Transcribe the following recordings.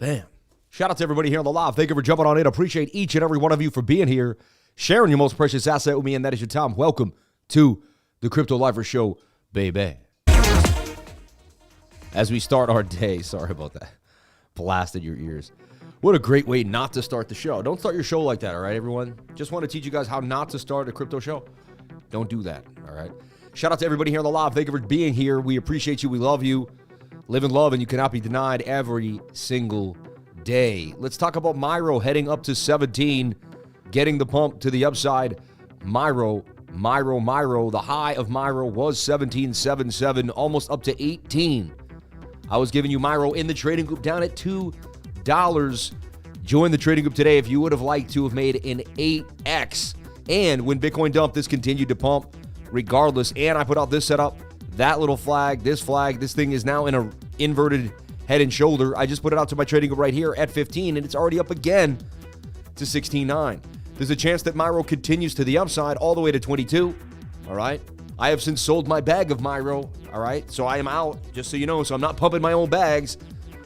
Bam. Shout out to everybody here on the live. Thank you for jumping on in. Appreciate each and every one of you for being here, sharing your most precious asset with me, and that is your time. Welcome to the Crypto Lifer Show, baby. As we start our day, sorry about that, blasted your ears. What a great way not to start the show. Don't start your show like that, all right, everyone? Just want to teach you guys how not to start a crypto show. Don't do that, all right? Shout out to everybody here on the live. Thank you for being here. We appreciate you. We love you. Live in love, and you cannot be denied every single day. Let's talk about MYRO heading up to 17, getting the pump to the upside. MYRO. The high of MYRO was 17.77, almost up to 18. I was giving you MYRO in the trading group down at $2. Join the trading group today if you would have liked to have made an 8x. And when Bitcoin dumped, this continued to pump regardless. And I put out this setup, that little flag. This thing is now in a inverted head and shoulder. I just put it out to my trading group right here at 15, and it's already up again to 16.9. There's a chance that MYRO continues to the upside all the way to 22, all right? I have since sold my bag of MYRO, all right? So I am out, just so you know, so I'm not pumping my own bags.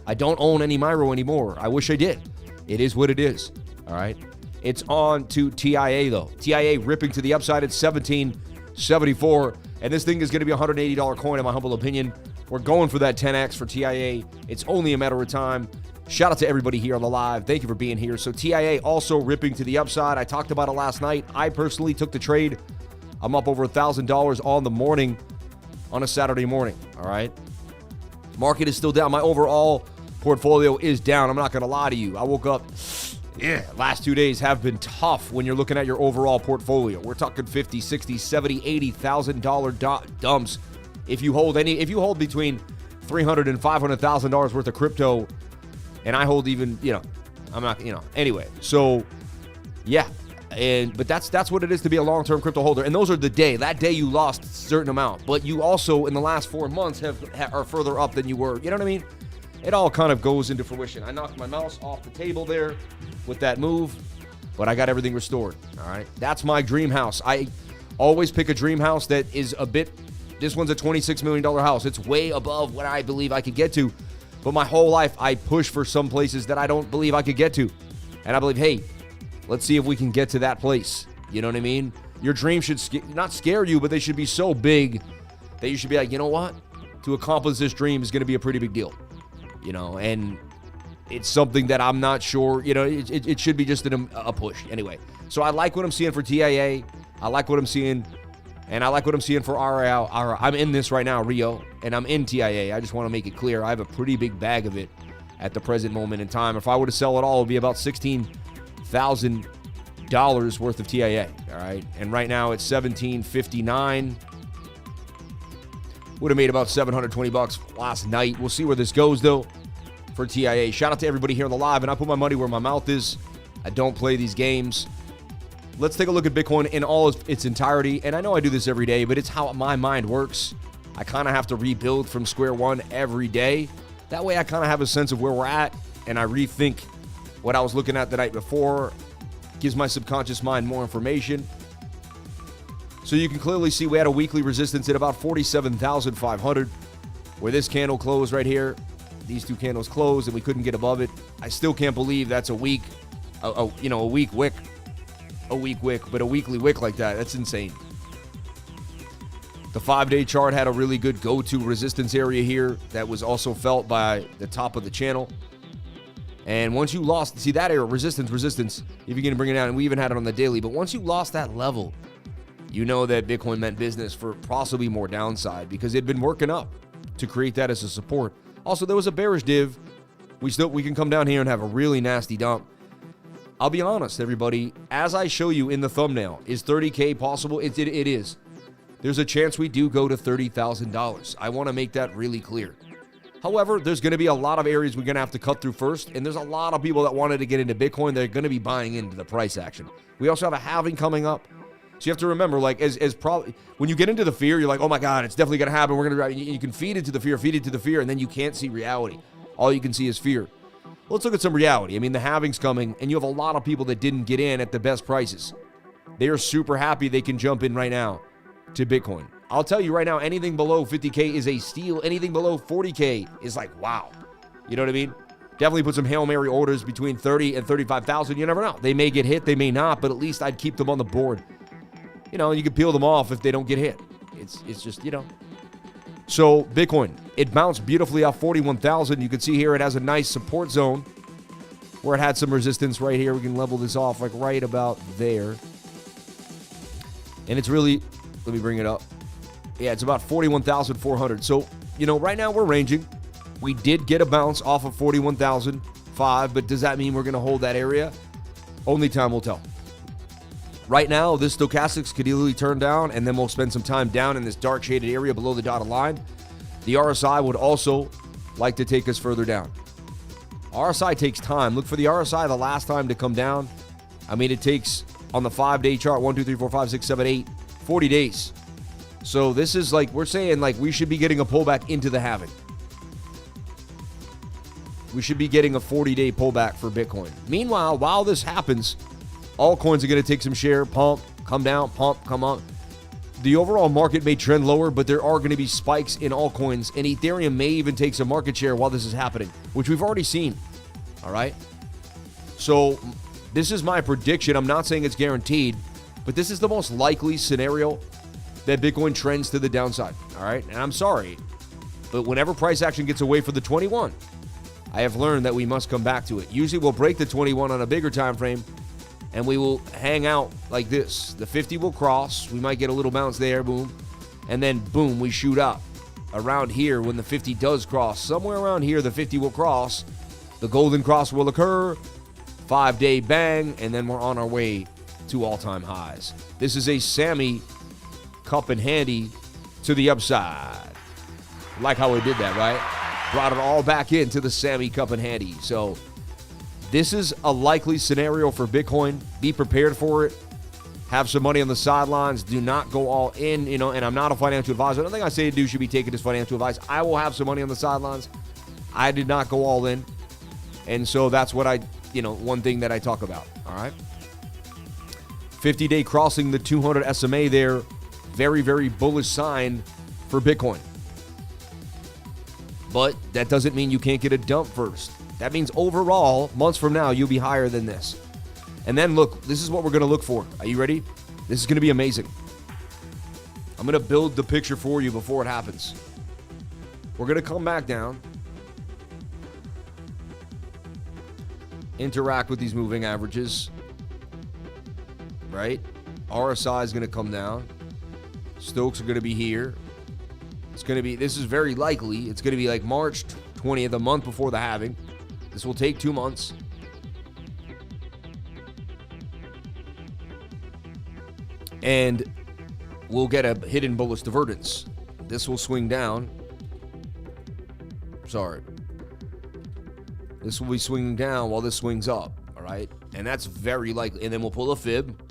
I don't own any MYRO anymore. I wish I did. It is what it is, all right? It's on to TIA, though. TIA ripping to the upside at 17.74, and this thing is going to be a $180 coin, in my humble opinion. We're going for that 10x for TIA. It's only a matter of time. Shout out to everybody here on the live. Thank you for being here. So TIA also ripping to the upside. I talked about it last night. I personally took the trade. I'm up over $1,000 on the morning on a Saturday morning, all right? Market is still down. My overall portfolio is down. I'm not going to lie to you. I woke up, last 2 days have been tough when you're looking at your overall portfolio. We're talking $50, $60, $70, $80,000 dumps. If you hold between $300,000 and $500,000 worth of crypto, and I hold even, I'm not, anyway. So, yeah, but that's what it is to be a long-term crypto holder. And those are that day you lost a certain amount, but you also in the last 4 months are further up than you were. You know what I mean? It all kind of goes into fruition. I knocked my mouse off the table there with that move, but I got everything restored. All right, that's my dream house. I always pick a dream house that is a bit. This one's a $26 million house. It's way above what I believe I could get to. But my whole life, I push for some places that I don't believe I could get to. And I believe, hey, let's see if we can get to that place. You know what I mean? Your dream should not scare you, but they should be so big that you should be like, you know what? To accomplish this dream is going to be a pretty big deal. And it's something that I'm not sure, it should be just a push. Anyway, so I like what I'm seeing for TIA. I like what I'm seeing. And I like what I'm seeing for RL. I'm in this right now, Rio, and I'm in TIA. I just want to make it clear. I have a pretty big bag of it at the present moment in time. If I were to sell it all, it would be about $16,000 worth of TIA, all right? And right now it's $17.59. Would have made about $720 last night. We'll see where this goes, though, for TIA. Shout out to everybody here on the live, and I put my money where my mouth is. I don't play these games. Let's take a look at Bitcoin in all its entirety. And I know I do this every day, but it's how my mind works. I kind of have to rebuild from square one every day. That way I kind of have a sense of where we're at, and I rethink what I was looking at the night before. Gives my subconscious mind more information. So you can clearly see we had a weekly resistance at about 47,500, where this candle closed right here. These two candles closed, and we couldn't get above it. I still can't believe that's a week wick. A week wick, but a weekly wick like that, that's insane. The 5-day chart had a really good go-to resistance area here that was also felt by the top of the channel. And once you lost, see that area, resistance, if you're going to bring it down, and we even had it on the daily, but once you lost that level, you know that Bitcoin meant business for possibly more downside because it'd been working up to create that as a support. Also, there was a bearish div. We can come down here and have a really nasty dump. I'll be honest, everybody, as I show you in the thumbnail, is 30K possible? It is. There's a chance we do go to $30,000. I want to make that really clear. However, there's going to be a lot of areas we're going to have to cut through first, and there's a lot of people that wanted to get into Bitcoin. They're going to be buying into the price action. We also have a halving coming up. So you have to remember, like, as probably when you get into the fear, you're like, oh my God, it's definitely going to happen. We're going to, you can feed into the fear, and then you can't see reality. All you can see is fear. Let's look at some reality. I mean, the halving's coming, and you have a lot of people that didn't get in at the best prices. They are super happy they can jump in right now to Bitcoin. I'll tell you right now, anything below 50K is a steal. Anything below 40K is like, wow. You know what I mean? Definitely put some Hail Mary orders between 30 and 35,000. You never know. They may get hit, they may not, but at least I'd keep them on the board. You know, you can peel them off if they don't get hit. It's just, you know. So Bitcoin, it bounced beautifully off 41,000. You can see here it has a nice support zone where it had some resistance right here. We can level this off like right about there. And it's really, let me bring it up. Yeah, it's about 41,400. So, you know, right now we're ranging. We did get a bounce off of 41,005, but does that mean we're going to hold that area? Only time will tell. Right now, this stochastics could easily turn down, and then we'll spend some time down in this dark shaded area below the dotted line. The RSI would also like to take us further down. RSI takes time. Look for the RSI the last time to come down. I mean, it takes on the 5-day chart 1, 2, 3, 4, 5, 6, 7, 8, 40 days. So this is like, we're saying like we should be getting a pullback into the halving. We should be getting a 40-day pullback for Bitcoin. Meanwhile, while this happens, altcoins are going to take some share, pump, come down, pump, come up. The overall market may trend lower, but there are going to be spikes in altcoins, and Ethereum may even take some market share while this is happening, which we've already seen. All right? So this is my prediction. I'm not saying it's guaranteed, but this is the most likely scenario that Bitcoin trends to the downside. All right? And I'm sorry, but whenever price action gets away from the 21, I have learned that we must come back to it. Usually we'll break the 21 on a bigger time frame, and we will hang out like this. The 50 will cross. We might get a little bounce there, boom. And then, boom, we shoot up. Around here, when the 50 does cross, somewhere around here, the 50 will cross. The golden cross will occur. 5-day bang, and then we're on our way to all-time highs. This is a Sammy cup and handy to the upside. Like how we did that, right? Brought it all back into the Sammy cup and handy. So this is a likely scenario for Bitcoin. Be prepared for it. Have some money on the sidelines. Do not go all in, you know, and I'm not a financial advisor. Nothing I say to do should be taken as financial advice. I will have some money on the sidelines. I did not go all in. And so that's what one thing that I talk about, all right? 50-day crossing the 200 SMA there. Very, very bullish sign for Bitcoin. But that doesn't mean you can't get a dump first. That means overall, months from now, you'll be higher than this. And then look, this is what we're going to look for. Are you ready? This is going to be amazing. I'm going to build the picture for you before it happens. We're going to come back down. Interact with these moving averages. Right? RSI is going to come down. Stokes are going to be here. It's going to be, this is very likely, it's going to be like March 20th, a month before the halving. This will take 2 months. And we'll get a hidden bullish divergence. This will swing down. Sorry. This will be swinging down while this swings up, all right? And that's very likely. And then we'll pull a fib.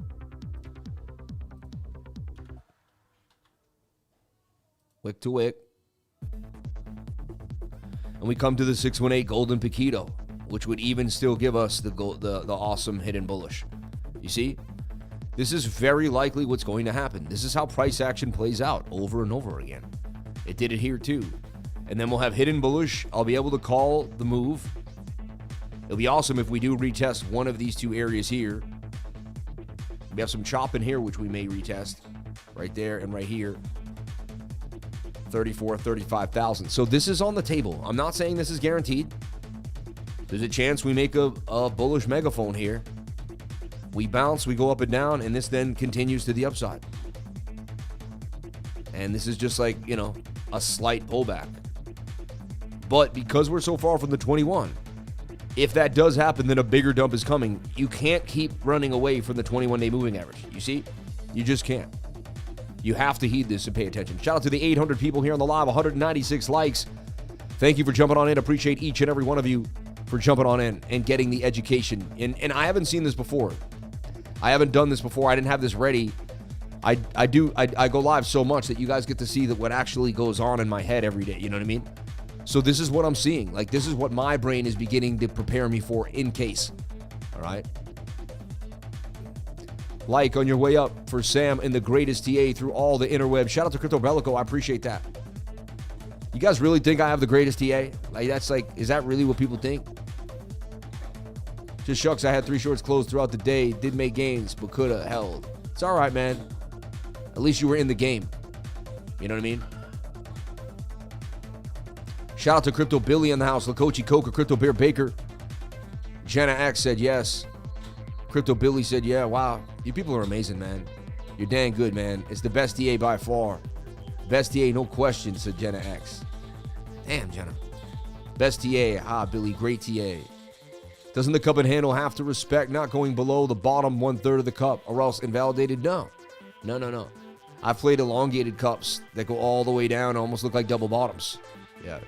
Wick to wick. And we come to the 618 golden Paquito, which would even still give us the awesome hidden bullish. You see? This is very likely what's going to happen. This is how price action plays out over and over again. It did it here too. And then we'll have hidden bullish. I'll be able to call the move. It'll be awesome if we do retest one of these two areas here. We have some chop in here, which we may retest. Right there and right here. 35,000. So this is on the table. I'm not saying this is guaranteed. There's a chance we make a bullish megaphone here. We bounce, we go up and down, and this then continues to the upside. And this is just like, a slight pullback. But because we're so far from the 21, if that does happen, then a bigger dump is coming. You can't keep running away from the 21-day moving average. You see? You just can't. You have to heed this and pay attention. Shout out to the 800 people here on the live, 196 likes. Thank you for jumping on in. Appreciate each and every one of you for jumping on in and getting the education. And I haven't seen this before. I haven't done this before. I didn't have this ready. I go live so much that you guys get to see that what actually goes on in my head every day. You know what I mean? So this is what I'm seeing. Like, this is what my brain is beginning to prepare me for in case. All right? Like on your way up for Sam and the greatest TA through all the interweb. Shout out to Crypto Bellico. I appreciate that. You guys really think I have the greatest TA? Like, that's like, is that really what people think? Just shucks, I had 3 shorts closed throughout the day. Did make gains, but could have held. It's all right, man. At least you were in the game. You know what I mean? Shout out to Crypto Billy in the house. Lakochi Coca, Crypto Bear Baker. Jenna X said yes. Crypto Billy said yeah. Wow. You people are amazing, man. You're dang good, man. It's the best TA by far. Best TA, no question, said Jenna X. Damn, Jenna. Best TA. Ah, Billy, great TA. Doesn't the cup and handle have to respect not going below the bottom 1/3 of the cup or else invalidated? No. No. I've played elongated cups that go all the way down and almost look like double bottoms. Yeah.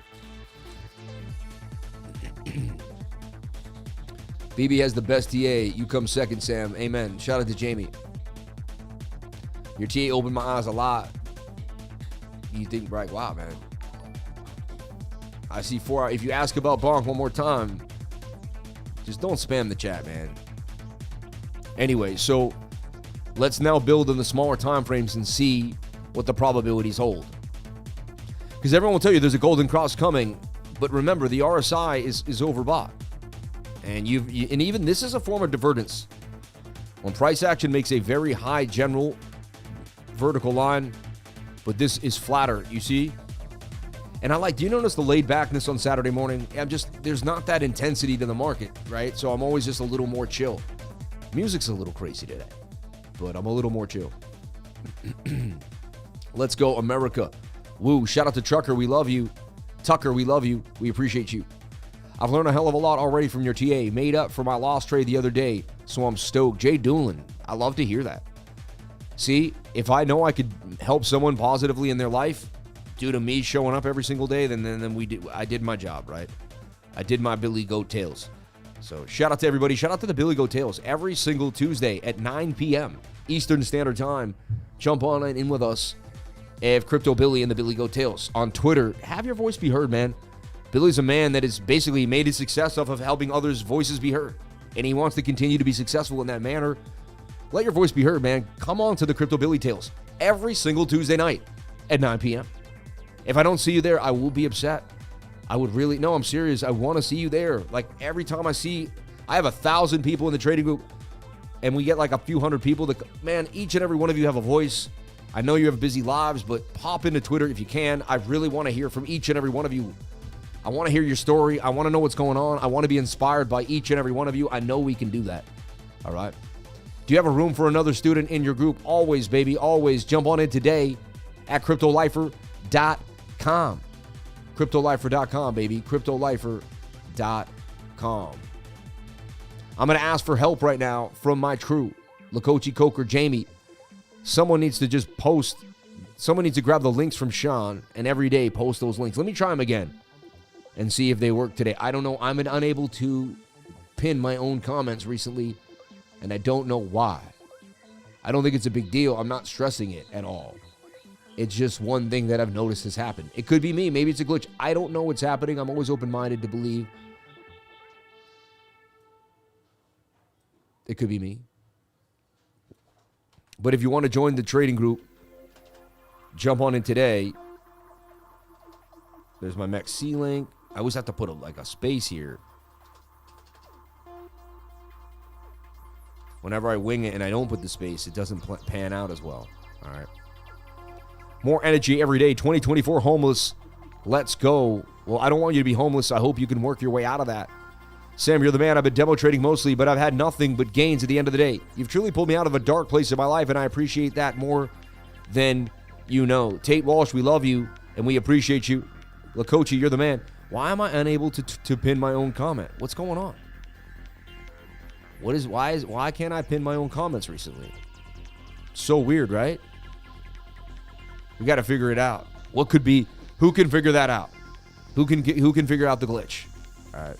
BB has the best TA. You come second, Sam. Amen. Shout out to Jamie. Your TA opened my eyes a lot. You think, right? Wow, man. I see 4. If you ask about Bonk one more time, just don't spam the chat, man. Anyway, so let's now build in the smaller time frames and see what the probabilities hold. Because everyone will tell you there's a golden cross coming, but remember the RSI is overbought, and and even this is a form of divergence. When price action makes a very high general vertical line, but this is flatter, you see? And do you notice the laid backness on Saturday morning? There's not that intensity to the market, right? So I'm always just a little more chill. Music's a little crazy today, but I'm a little more chill. Let's go, America. Woo, shout out to Trucker, we love you. Tucker, we love you. We appreciate you. I've learned a hell of a lot already from your TA. Made up for my lost trade the other day, so I'm stoked. Jay Doolin, I love to hear that. See, if I know I could help someone positively in their life due to me showing up every single day, then I did my job, right? I did my Billy Goat Tales. So shout out to everybody. Shout out to the Billy Goat Tales every single Tuesday at 9 p.m. Eastern Standard Time. Jump on in with us. Have Crypto Billy and the Billy Goat Tales on Twitter. Have your voice be heard, man. Billy's a man that has basically made his success off of helping others' voices be heard, and he wants to continue to be successful in that manner. Let your voice be heard, man. Come on to the Crypto Billy Tales every single Tuesday night at 9 p.m. If I don't see you there, I will be upset. I would really, no, I'm serious. I want to see you there. Like every time I have 1,000 people in the trading group, and we get like a few hundred people that, man, each and every one of you have a voice. I know you have busy lives, but pop into Twitter if you can. I really want to hear from each and every one of you. I want to hear your story. I want to know what's going on. I want to be inspired by each and every one of you. I know we can do that. All right. Do you have a room for another student in your group? Always, baby, always. Jump on in today at CryptoLifer.com. CryptoLifer.com, baby. CryptoLifer.com. I'm going to ask for help right now from my crew. Lakochi, Coker, Jamie. Someone needs to just post. Someone needs to grab the links from Sean and every day post those links. Let me try them again and see if they work today. I don't know. I'm unable to pin my own comments recently, and I don't know why. I don't think it's a big deal. I'm not stressing it at all. It's just one thing that I've noticed has happened. It could be me. Maybe it's a glitch. I don't know what's happening. I'm always open-minded to believe it could be me. But if you want to join the trading group, jump on in today. There's my MEXC link. I always have to put a space here. Whenever I wing it and I don't put the space, it doesn't pan out as well. All right. More energy every day. 2024 homeless. Let's go. Well, I don't want you to be homeless. I hope you can work your way out of that. Sam, you're the man. I've been demo trading mostly, but I've had nothing but gains at the end of the day. You've truly pulled me out of a dark place in my life, and I appreciate that more than you know. Tate Walsh, we love you, and we appreciate you. Lakochi, you're the man. Why am I unable to pin my own comment? What's going on? Why can't I pin my own comments recently? So weird, right? We got to figure it out. What could be? Who can figure that out? Who can figure out the glitch? All right.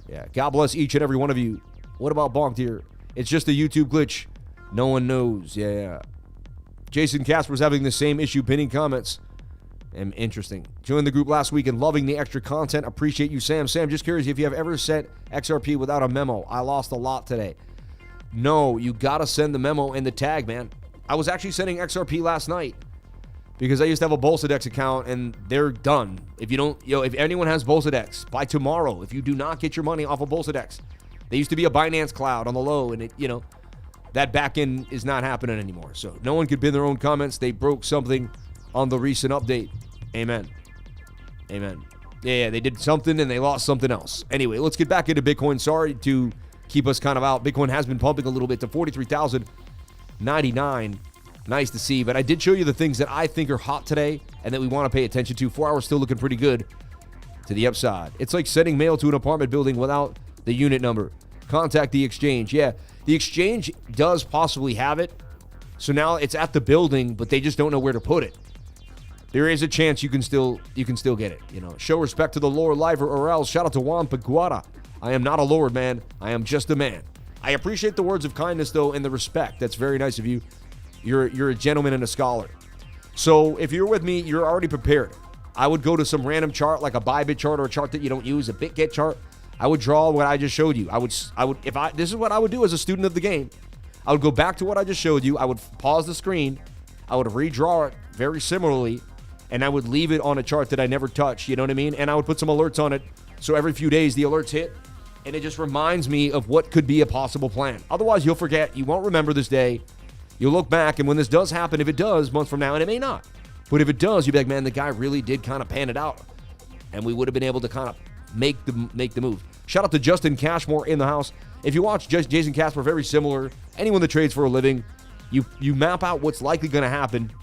Yeah. God bless each and every one of you. What about Bonked here? It's just a YouTube glitch. No one knows. Yeah. Jason Casper's having the same issue pinning comments. And interesting. Joined the group last week and loving the extra content. Appreciate you, Sam. Sam, just curious if you have ever sent XRP without a memo. I lost a lot today. No, you got to send the memo and the tag, man. I was actually sending XRP last night. Because I used to have a BolsaDex account, and they're done. If you don't, if anyone has BolsaDex, by tomorrow, if you do not get your money off of BolsaDex, they used to be a Binance Cloud on the low, and that back end is not happening anymore. So no one could bin their own comments. They broke something on the recent update. Amen. Amen. Yeah, they did something and they lost something else. Anyway, let's get back into Bitcoin. Sorry to keep us kind of out. Bitcoin has been pumping a little bit to 43,099. Nice to see. But I did show you the things that I think are hot today and that we want to pay attention to. 4 hours still looking pretty good to the upside. It's like sending mail to an apartment building without the unit number. Contact the exchange. Yeah, the exchange does possibly have it. So now it's at the building, but they just don't know where to put it. There is a chance you can still get it. Show respect to the Lord lifer or else. Shout out to Juan Paguara. I am not a lord, man. I am just a man. I appreciate the words of kindness, though, and the respect. That's very nice of you. You're a gentleman and a scholar. So if you're with me, you're already prepared. I would go to some random chart, like a Bybit chart or a chart that you don't use, a BitGet chart. I would draw what I just showed you. This is what I would do as a student of the game. I would go back to what I just showed you. I would pause the screen. I would redraw it very similarly, and I would leave it on a chart that I never touched. You know what I mean? And I would put some alerts on it. So every few days, the alerts hit, and it just reminds me of what could be a possible plan. Otherwise, you'll forget. You won't remember this day. You'll look back, and when this does happen, if it does, months from now, and it may not, but if it does, you'll be like, man, the guy really did kind of pan it out, and we would have been able to kind of make the move. Shout out to Justin Cashmore in the house. If you watch Jason Casper, very similar. Anyone that trades for a living, you map out what's likely going to happen.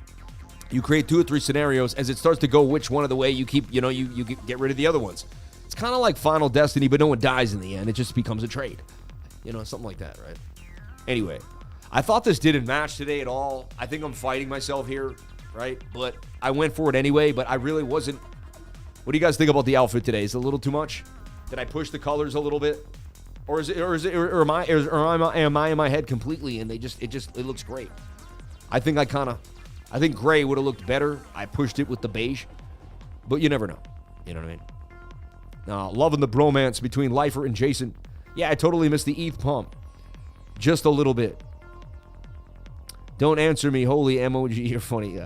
You create 2 or 3 scenarios. As it starts to go which one of the way, you keep, you get rid of the other ones. It's kind of like Final Destiny, but no one dies in the end. It just becomes a trade. Something like that, right? Anyway, I thought this didn't match today at all. I think I'm fighting myself here, right? But I went for it anyway, but I really wasn't. What do you guys think about the outfit today? Is it a little too much? Did I push the colors a little bit? Or am I in my head completely and it looks great? I think gray would have looked better. I pushed it with the beige, but you never know. You know what I mean? Loving the bromance between Lifer and Jason. Yeah, I totally missed the ETH pump. Just a little bit. Don't answer me, holy emoji. You're funny.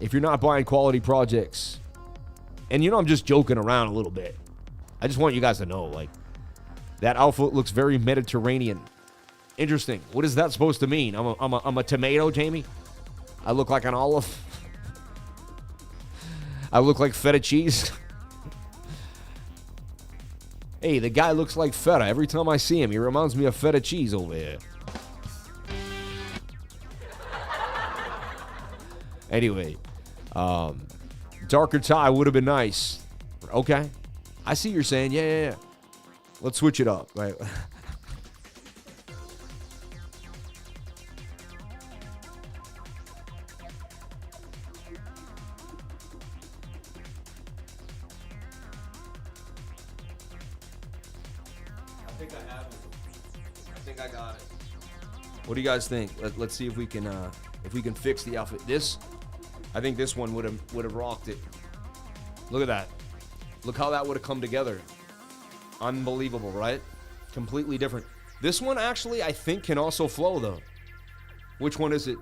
If you're not buying quality projects, and I'm just joking around a little bit. I just want you guys to know, that outfit looks very Mediterranean. Interesting. What is that supposed to mean? I'm a tomato, Jamie? I look like an olive? I look like feta cheese? Hey, the guy looks like feta. Every time I see him, he reminds me of feta cheese over here. Anyway, darker tie would have been nice. Okay. I see what you're saying. Yeah. Let's switch it up, right? I think I got it. What do you guys think? Let's see if we can fix the outfit. I think this one would have rocked it. Look at that. Look how that would have come together. Unbelievable, right? Completely different. This one actually, I think, can also flow, though. Which one is it?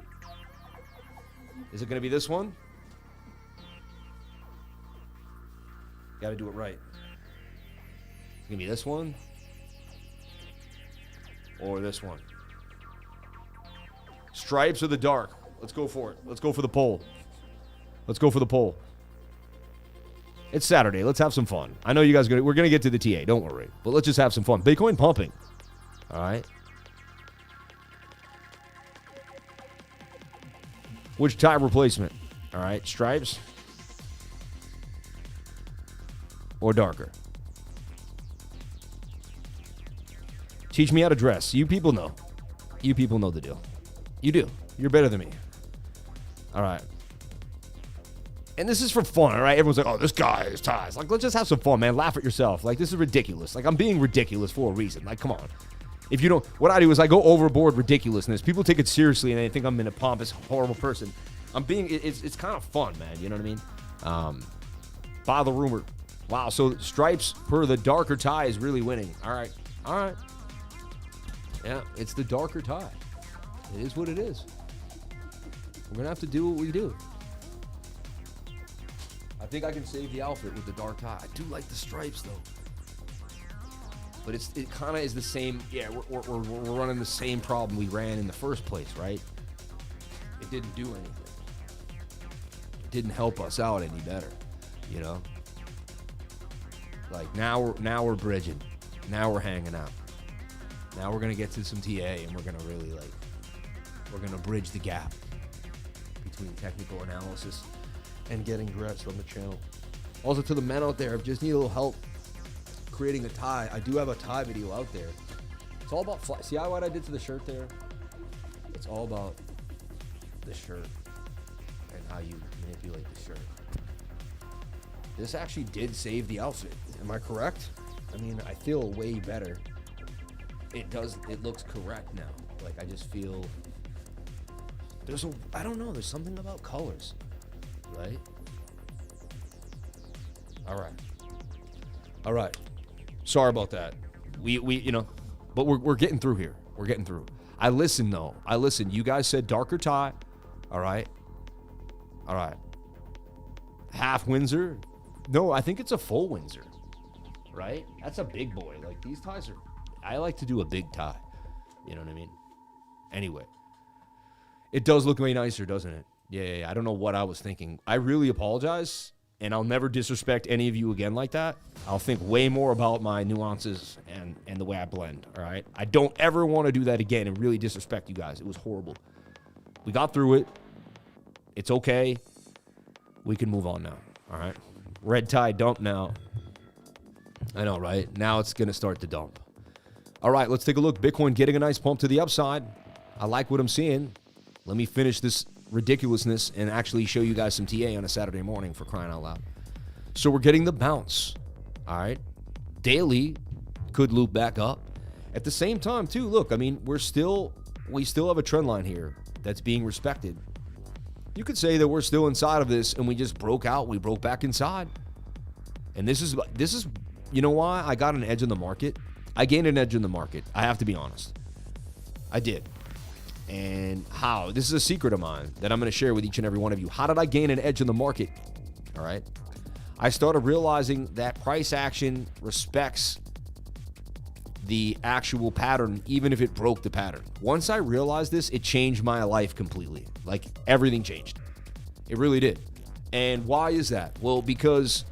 Is it going to be this one? Got to do it right. It's going to be this one? Or this one? Stripes or the dark? Let's go for it. Let's go for the poll. It's Saturday. Let's have some fun. I know you guys we're going to get to the TA. Don't worry. But let's just have some fun. Bitcoin pumping. All right. Which tie replacement? All right. Stripes or darker? Teach me how to dress. You people know. You people know the deal. You do. You're better than me. All right. And this is for fun, all right? Everyone's like, oh, this guy is ties. Let's just have some fun, man. Laugh at yourself. This is ridiculous. I'm being ridiculous for a reason. Come on. If you don't, what I do is I go overboard ridiculousness. People take it seriously and they think I'm a pompous, horrible person. It's kind of fun, man. You know what I mean? By the rumor. Wow, so stripes per the darker tie is really winning. All right. Yeah, it's the darker tie. It is what it is. We're going to have to do what we do. I think I can save the outfit with the dark tie. I do like the stripes though. But it kind of is the same. Yeah, we're running the same problem we ran in the first place, right? It didn't do anything. It didn't help us out any better, you know? Like now we're bridging. Now we're hanging out. Now we're gonna get to some TA and we're gonna really we're gonna bridge the gap between technical analysis and getting grats on the channel. Also to the men out there, if you just need a little help creating a tie, I do have a tie video out there. It's all about see how what I did to the shirt there? It's all about the shirt and how you manipulate the shirt. This actually did save the outfit. Am I correct? I mean, I feel way better. It looks correct now. Like I just feel I don't know, there's something about colors, right? All right. Sorry about that. We you know, but we're getting through here. We're getting through. I listen though. You guys said darker tie. All right. Half Windsor. No, I think it's a full Windsor. Right? That's a big boy. Like these ties I like to do a big tie. You know what I mean? Anyway. It does look way nicer, doesn't it? Yeah. I don't know what I was thinking. I really apologize. And I'll never disrespect any of you again like that. I'll think way more about my nuances and the way I blend, all right? I don't ever want to do that again and really disrespect you guys. It was horrible. We got through it. It's okay. We can move on now, all right? Red tie dump now. I know, right? Now it's going to start to dump. All right, let's take a look. Bitcoin getting a nice pump to the upside. I like what I'm seeing. Let me finish this ridiculousness and actually show you guys some TA on a Saturday morning, for crying out loud. So we're getting the bounce. All right. Daily could loop back up. At the same time, too, look, I mean, we still have a trend line here that's being respected. You could say that we're still inside of this and we just broke out. We broke back inside. And this is, you know why I got an edge in the market? I gained an edge in the market. I have to be honest. I did. And how? This is a secret of mine that I'm going to share with each and every one of you. How did I gain an edge in the market? All right. I started realizing that price action respects the actual pattern, even if it broke the pattern. Once I realized this, it changed my life completely. Like everything changed. It really did. And why is that? Well, because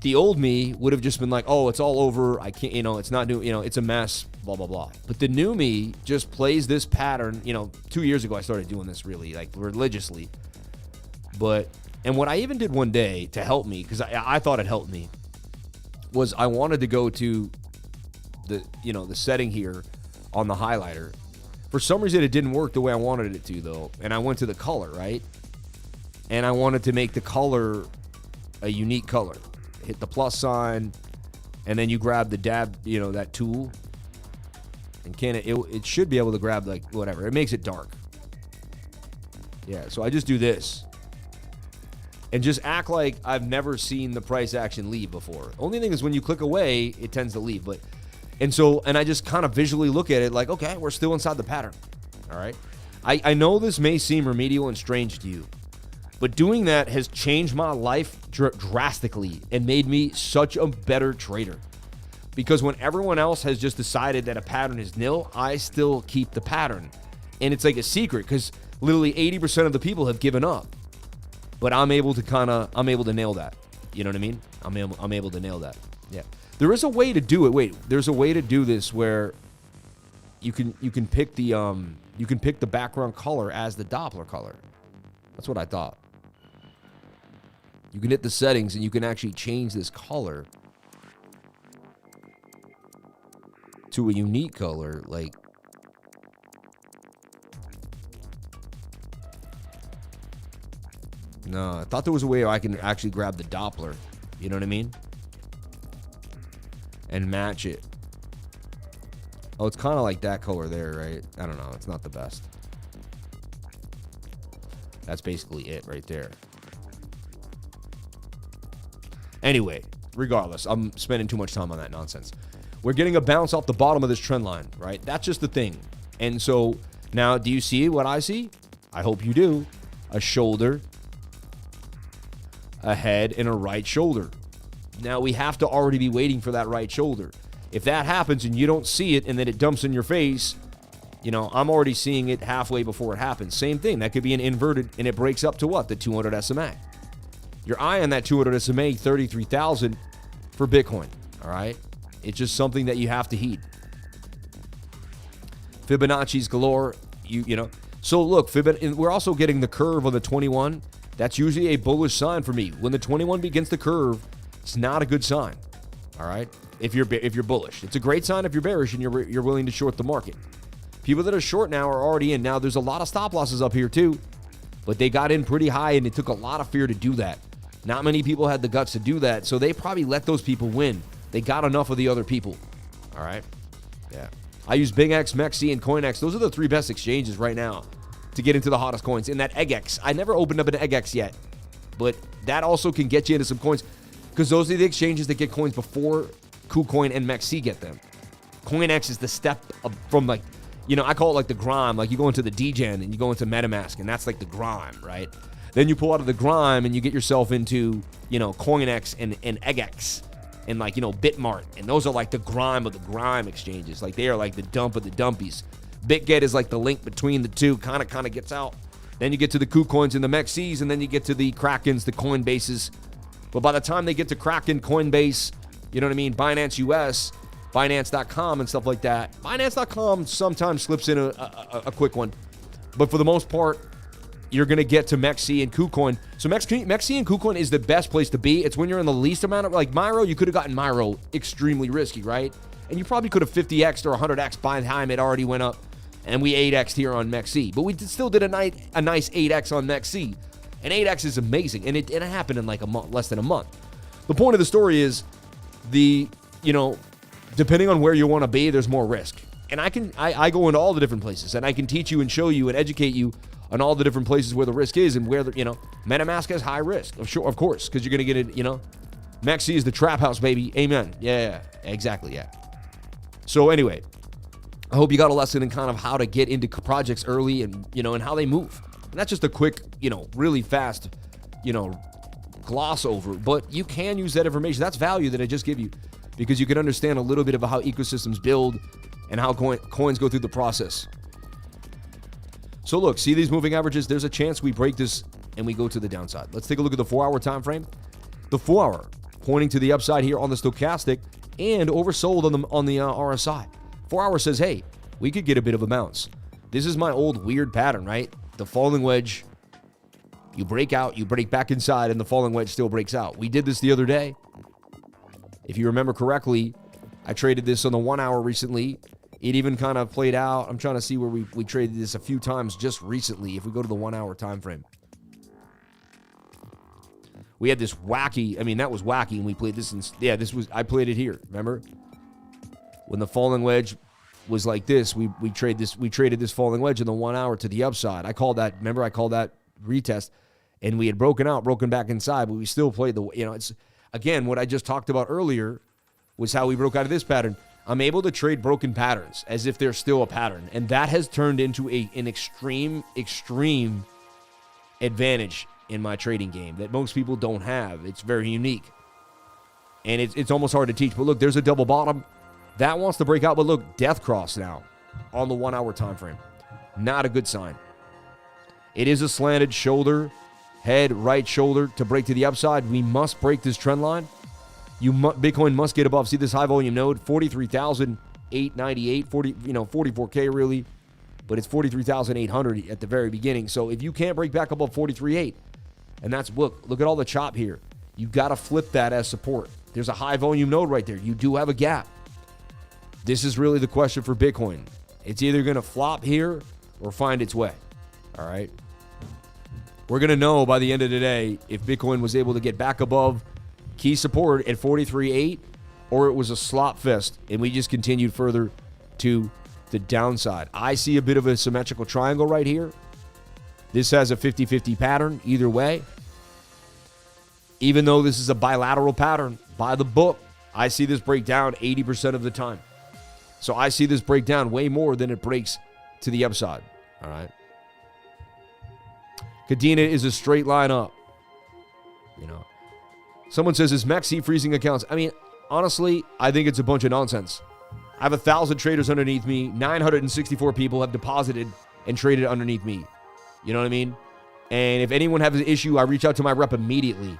the old me would have just been like, oh, it's all over. I can't, it's not new, it's a mess, blah, blah, blah. But the new me just plays this pattern. 2 years ago, I started doing this really like religiously. And what I even did one day to help me, because I thought it helped me, was I wanted to go to the setting here on the highlighter. For some reason, it didn't work the way I wanted it to, though. And I went to the color, right? And I wanted to make the color a unique color. Hit the plus sign, and then you grab the dab, that tool. And it should be able to grab, like, whatever. It makes it dark. Yeah, so I just do this. And just act like I've never seen the price action leave before. Only thing is when you click away, it tends to leave. And I just kind of visually look at it like, okay, we're still inside the pattern. All right. I know this may seem remedial and strange to you, but doing that has changed my life drastically and made me such a better trader. Because when everyone else has just decided that a pattern is nil, I still keep the pattern. And it's like a secret because literally 80% of the people have given up. But I'm able to nail that. You know what I mean? I'm able to nail that. Yeah. There is a way to do it. Wait, there's a way to do this where you can pick the background color as the Doppler color. That's what I thought. You can hit the settings and you can actually change this color to a unique color, like no, I thought there was a way I can actually grab the Doppler, you know what I mean? And match it. Oh, it's kind of like that color there, right? I don't know, it's not the best. That's basically it right there. Anyway, regardless, I'm spending too much time on that nonsense. We're getting a bounce off the bottom of this trend line, right? That's just the thing. And so now, do you see what I see? I hope you do. A shoulder a head, and a right shoulder. Now, we have to already be waiting for that right shoulder. If that happens and you don't see it and then it dumps in your face, I'm already seeing it halfway before it happens. Same thing. That could be an inverted, and it breaks up to what? The 200 SMA. Your eye on that 200 SMA, 33,000 for Bitcoin, all right? It's just something that you have to heed. Fibonacci's galore, So look, we're also getting the curve on the 21. That's usually a bullish sign for me. When the 21 begins to curve, it's not a good sign, all right? If you're bullish. It's a great sign if you're bearish and you're willing to short the market. People that are short now are already in. Now, there's a lot of stop losses up here too, but they got in pretty high, and it took a lot of fear to do that. Not many people had the guts to do that, so they probably let those people win. They got enough of the other people, all right? Yeah. I use BingX, MEXC, and CoinX. Those are the 3 best exchanges right now to get into the hottest coins. And that AGIX, I never opened up an AGIX yet, but that also can get you into some coins because those are the exchanges that get coins before KuCoin and MEXC get them. CoinX is the step from I call it like the grime. Like you go into the DGen and you go into MetaMask, and that's like the grime, right? Then you pull out of the grime and you get yourself into, CoinX and AGIX and Bitmart. And those are like the grime of the grime exchanges. Like they are like the dump of the dumpies. BitGet is like the link between the two, kind of gets out. Then you get to the KuCoins and the MEXCs, and then you get to the Krakens, the Coinbases. But by the time they get to Kraken, Coinbase, you know what I mean? Binance US, Binance.com and stuff like that. Binance.com sometimes slips in a quick one. But for the most part, you're going to get to MEXC and KuCoin. So MEXC and KuCoin is the best place to be. It's when you're in the least amount of, like MYRO, you could have gotten MYRO extremely risky, right? And you probably could have 50x'd or 100x by the time it already went up. And we 8x'd here on MEXC. But we still did a nice 8x on MEXC. And 8x is amazing. And it happened in like a month, less than a month. The point of the story is depending on where you want to be, there's more risk. And I go into all the different places, and I can teach you and show you and educate you on all the different places where the risk is and where MetaMask has high risk. Of course, because you're going to get it, MEXC is the trap house, baby. Amen. Yeah, exactly, yeah. So anyway, I hope you got a lesson in kind of how to get into projects early and, and how they move. And that's just a quick, really fast, gloss over. But you can use that information. That's value that I just give you because you can understand a little bit about how ecosystems build and how coins go through the process. So look, see these moving averages? There's a chance we break this and we go to the downside. Let's take a look at the 4-hour time frame. The 4-hour pointing to the upside here on the stochastic and oversold on the RSI. 4-hour says, hey, we could get a bit of a bounce. This is my old weird pattern, right? The falling wedge, you break out, you break back inside, and the falling wedge still breaks out. We did this the other day. If you remember correctly, I traded this on the 1-hour recently. It even kind of played out. I'm trying to see where we traded this a few times just recently. If we go to the 1-hour time frame, we had this wacky. I mean, that was wacky, and we played this. I played it here. Remember when the falling wedge was like this? We traded this falling wedge in the 1-hour to the upside. I called that. Remember, I called that retest, and we had broken back inside, but we still played the. It's again what I just talked about earlier was how we broke out of this pattern. I'm able to trade broken patterns as if they're still a pattern. And that has turned into an extreme advantage in my trading game that most people don't have. It's very unique. And it's almost hard to teach. But look, there's a double bottom. That wants to break out. But look, death cross now on the 1-hour time frame. Not a good sign. It is a slanted shoulder, head, right shoulder to break to the upside. We must break this trend line. Bitcoin must get above. See this high volume node, 43,898, 44K really, but it's 43,800 at the very beginning. So if you can't break back above 43.8, and that's look at all the chop here. You got to flip that as support. There's a high volume node right there. You do have a gap. This is really the question for Bitcoin. It's either going to flop here or find its way. All right. We're going to know by the end of the day if Bitcoin was able to get back above key support at 43.8, or it was a slop fest, and we just continued further to the downside. I see a bit of a symmetrical triangle right here. This has a 50-50 pattern either way. Even though this is a bilateral pattern, by the book, I see this break down 80% of the time. So I see this break down way more than it breaks to the upside. All right. Cadena is a straight line up. Someone says, is Maxi freezing accounts? I mean, honestly, I think it's a bunch of nonsense. I have 1,000 traders underneath me. 964 people have deposited and traded underneath me. You know what I mean? And if anyone has an issue, I reach out to my rep immediately.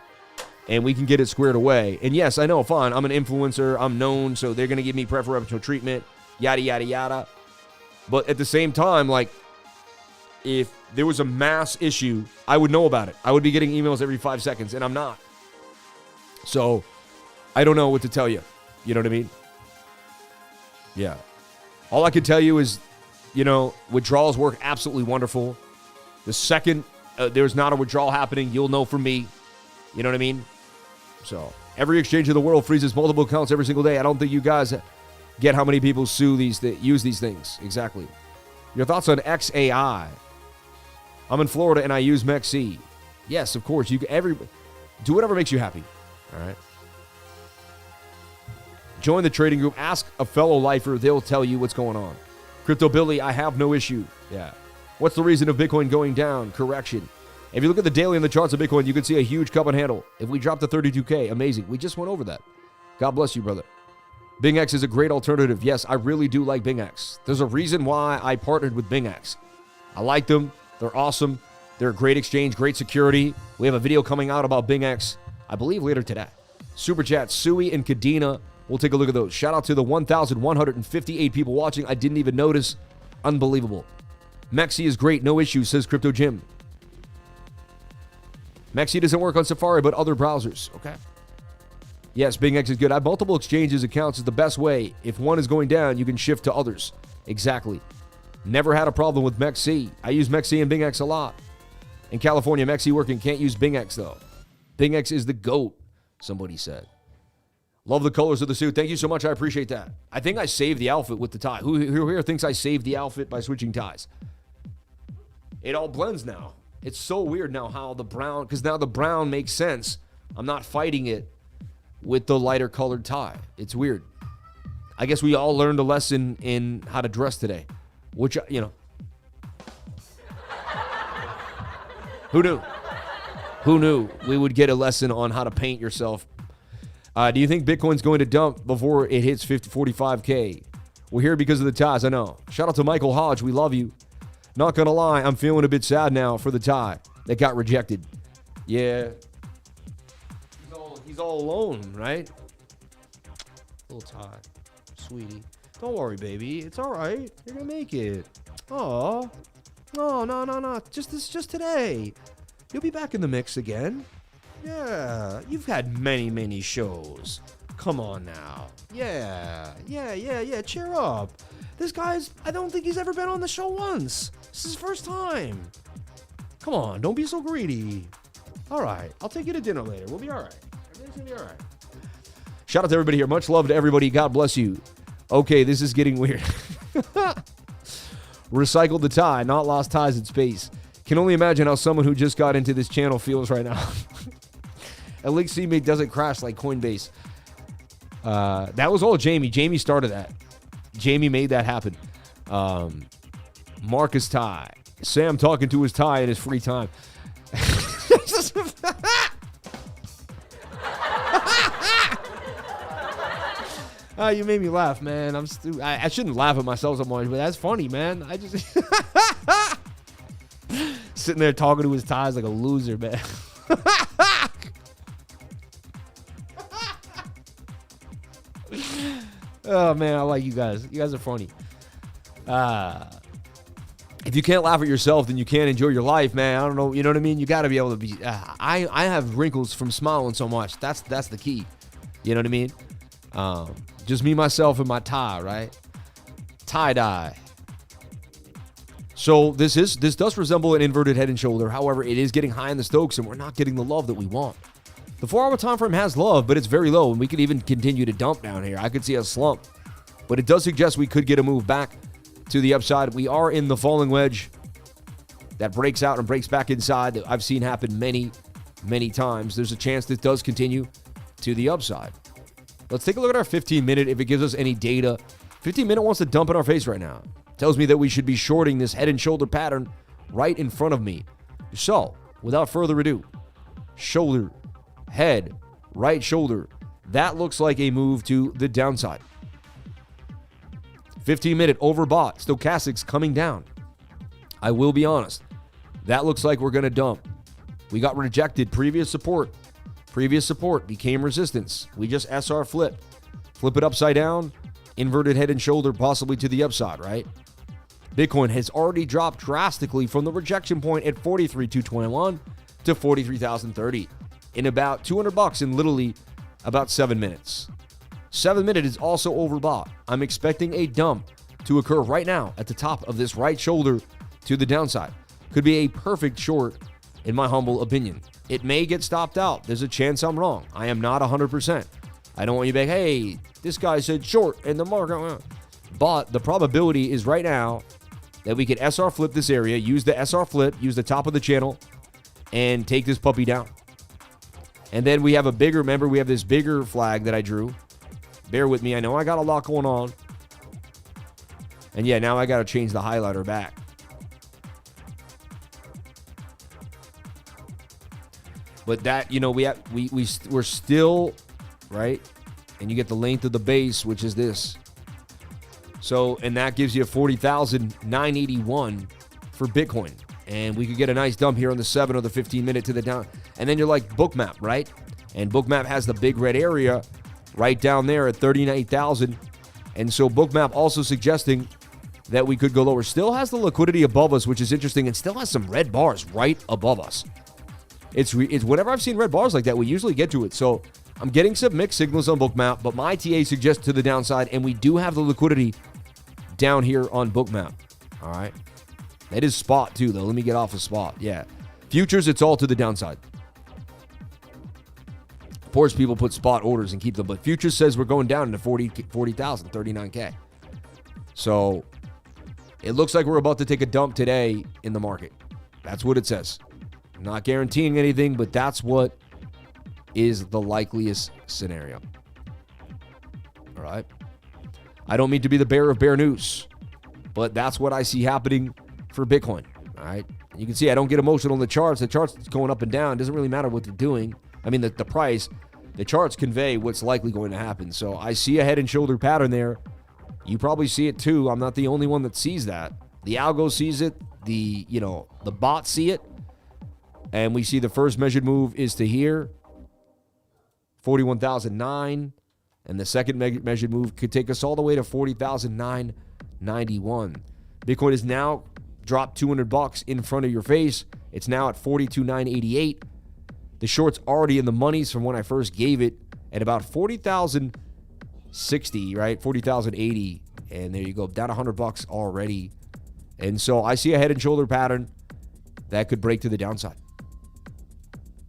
And we can get it squared away. And yes, I know, fine, I'm an influencer. I'm known, so they're going to give me preferential treatment. Yada, yada, yada. But at the same time, like, if there was a mass issue, I would know about it. I would be getting emails every 5 seconds, and I'm not. So, I don't know what to tell you. You know what I mean? Yeah. All I can tell you is, you know, withdrawals work absolutely wonderful. The second there's not a withdrawal happening, you'll know from me. You know what I mean? So, every exchange in the world freezes multiple accounts every single day. I don't think you guys get how many people use these things. Exactly. Your thoughts on XAI? I'm in Florida and I use MEXC. Yes, of course. Do whatever makes you happy. All right. Join the trading group. Ask a fellow lifer. They'll tell you what's going on. Crypto Billy, I have no issue. Yeah. What's the reason of Bitcoin going down? Correction. If you look at the daily and the charts of Bitcoin, you can see a huge cup and handle. If we drop to 32K, amazing. We just went over that. God bless you, brother. BingX is a great alternative. Yes, I really do like BingX. There's a reason why I partnered with BingX. I like them. They're awesome. They're a great exchange, great security. We have a video coming out about BingX, I believe, later today. Super chat, Sui and Kadena. We'll take a look at those. Shout out to the 1,158 people watching. I didn't even notice. Unbelievable. Mexi is great. No issue, says Crypto Jim. Mexi doesn't work on Safari, but other browsers. Okay. Yes, BingX is good. I have multiple exchanges accounts is the best way. If one is going down, you can shift to others. Exactly. Never had a problem with Mexi. I use Mexi and BingX a lot. In California, Mexi working. Can't use BingX, though. BingX is the GOAT, somebody said. Love the colors of the suit. Thank you so much. I appreciate that. I think I saved the outfit with the tie. Who here thinks I saved the outfit by switching ties? It all blends now. It's so weird now how the brown, because now the brown makes sense. I'm not fighting it with the lighter colored tie. It's weird. I guess we all learned a lesson in how to dress today, which, you know. Who knew? Who knew we would get a lesson on how to paint yourself? Do you think Bitcoin's going to dump before it hits 45K? We're here because of the ties, I know. Shout out to Michael Hodge. We love you. Not going to lie, I'm feeling a bit sad now for the tie that got rejected. Yeah. He's all alone, right? Little tie. Sweetie. Don't worry, baby. It's all right. You're going to make it. Aw. No. Just today. You'll be back in the mix again. Yeah. You've had many shows. Come on now. Yeah. Cheer up. This guy's, I don't think he's ever been on the show once. This is his first time. Come on, don't be so greedy. All right, I'll take you to dinner later. We'll be all right. Everything's going to be all right. Shout out to everybody here. Much love to everybody. God bless you. Okay, this is getting weird. Recycled the tie, not lost ties in space. Can only imagine how someone who just got into this channel feels right now. At least CMake doesn't crash like Coinbase. That was all Jamie. Jamie started that. Jamie made that happen. Marcus tie. Sam talking to his tie in his free time. You made me laugh, man. I shouldn't laugh at myself so much, but that's funny, man. I just sitting there talking to his ties like a loser, man. Oh, man, I like you guys. You guys are funny. If you can't laugh at yourself, then you can't enjoy your life, man. I don't know. You know what I mean? You got to be able to be. I have wrinkles from smiling so much. That's the key. You know what I mean? Just me, myself, and my tie, right? Tie-dye. So this does resemble an inverted head and shoulder. However, it is getting high in the Stokes, and we're not getting the love that we want. The 4-hour time frame has love, but it's very low, and we could even continue to dump down here. I could see a slump, but it does suggest we could get a move back to the upside. We are in the falling wedge that breaks out and breaks back inside that I've seen happen many times. There's a chance this does continue to the upside. Let's take a look at our 15-minute if it gives us any data. 15-minute wants to dump in our face right now. Tells me that we should be shorting this head and shoulder pattern right in front of me. So, without further ado, shoulder, head, right shoulder. That looks like a move to the downside. 15-minute overbought. Stochastics coming down. I will be honest. That looks like we're going to dump. We got rejected. Previous support became resistance. We just SR flipped. Flip it upside down. Inverted head and shoulder possibly to the upside, right? Bitcoin has already dropped drastically from the rejection point at 43,221 to 43,030 in about $200 in literally about 7 minutes. 7 minute is also overbought. I'm expecting a dump to occur right now at the top of this right shoulder to the downside. Could be a perfect short in my humble opinion. It may get stopped out. There's a chance I'm wrong. I am not 100%. I don't want you to be like, hey, this guy said short in the market. But the probability is right now that we could SR flip this area, use the SR flip, use the top of the channel, and take this puppy down. And then we have a bigger, remember, we have this bigger flag that I drew. Bear with me. I know I got a lot going on. And yeah, now I got to change the highlighter back. But that, you know, we're still, right? And you get the length of the base, which is this. So, and that gives you 40,981 for Bitcoin. And we could get a nice dump here on the 7 or the 15 minute to the down. And then you're like BOOKMAP, right? And BOOKMAP has the big red area right down there at 39,000. And so BOOKMAP also suggesting that we could go lower. Still has the liquidity above us, which is interesting, and still has some red bars right above us. It's whenever I've seen red bars like that, we usually get to it. So I'm getting some mixed signals on BOOKMAP, but my TA suggests to the downside, and we do have the liquidity down here on BOOKMAP. All right. That is spot too, though. Let me get off of spot. Yeah. Futures, it's all to the downside. Of course, people put spot orders and keep them, but futures says we're going down to 40,000, 39K. So it looks like we're about to take a dump today in the market. That's what it says. I'm not guaranteeing anything, but that's what is the likeliest scenario. All right. I don't mean to be the bearer of bear news, but that's what I see happening for Bitcoin. All right. You can see I don't get emotional on the charts. The charts going up and down. It doesn't really matter what they're doing. I mean, the price, the charts convey what's likely going to happen. So I see a head and shoulder pattern there. You probably see it too. I'm not the only one that sees that. The algo sees it. The bots see it. And we see the first measured move is to here, 41,009. And the second measured move could take us all the way to 40,991. Bitcoin has now dropped $200 in front of your face. It's now at 42,988. The short's already in the monies from when I first gave it at about 40,060, right? 40,080. And there you go, down $100 already. And so I see a head and shoulder pattern that could break to the downside.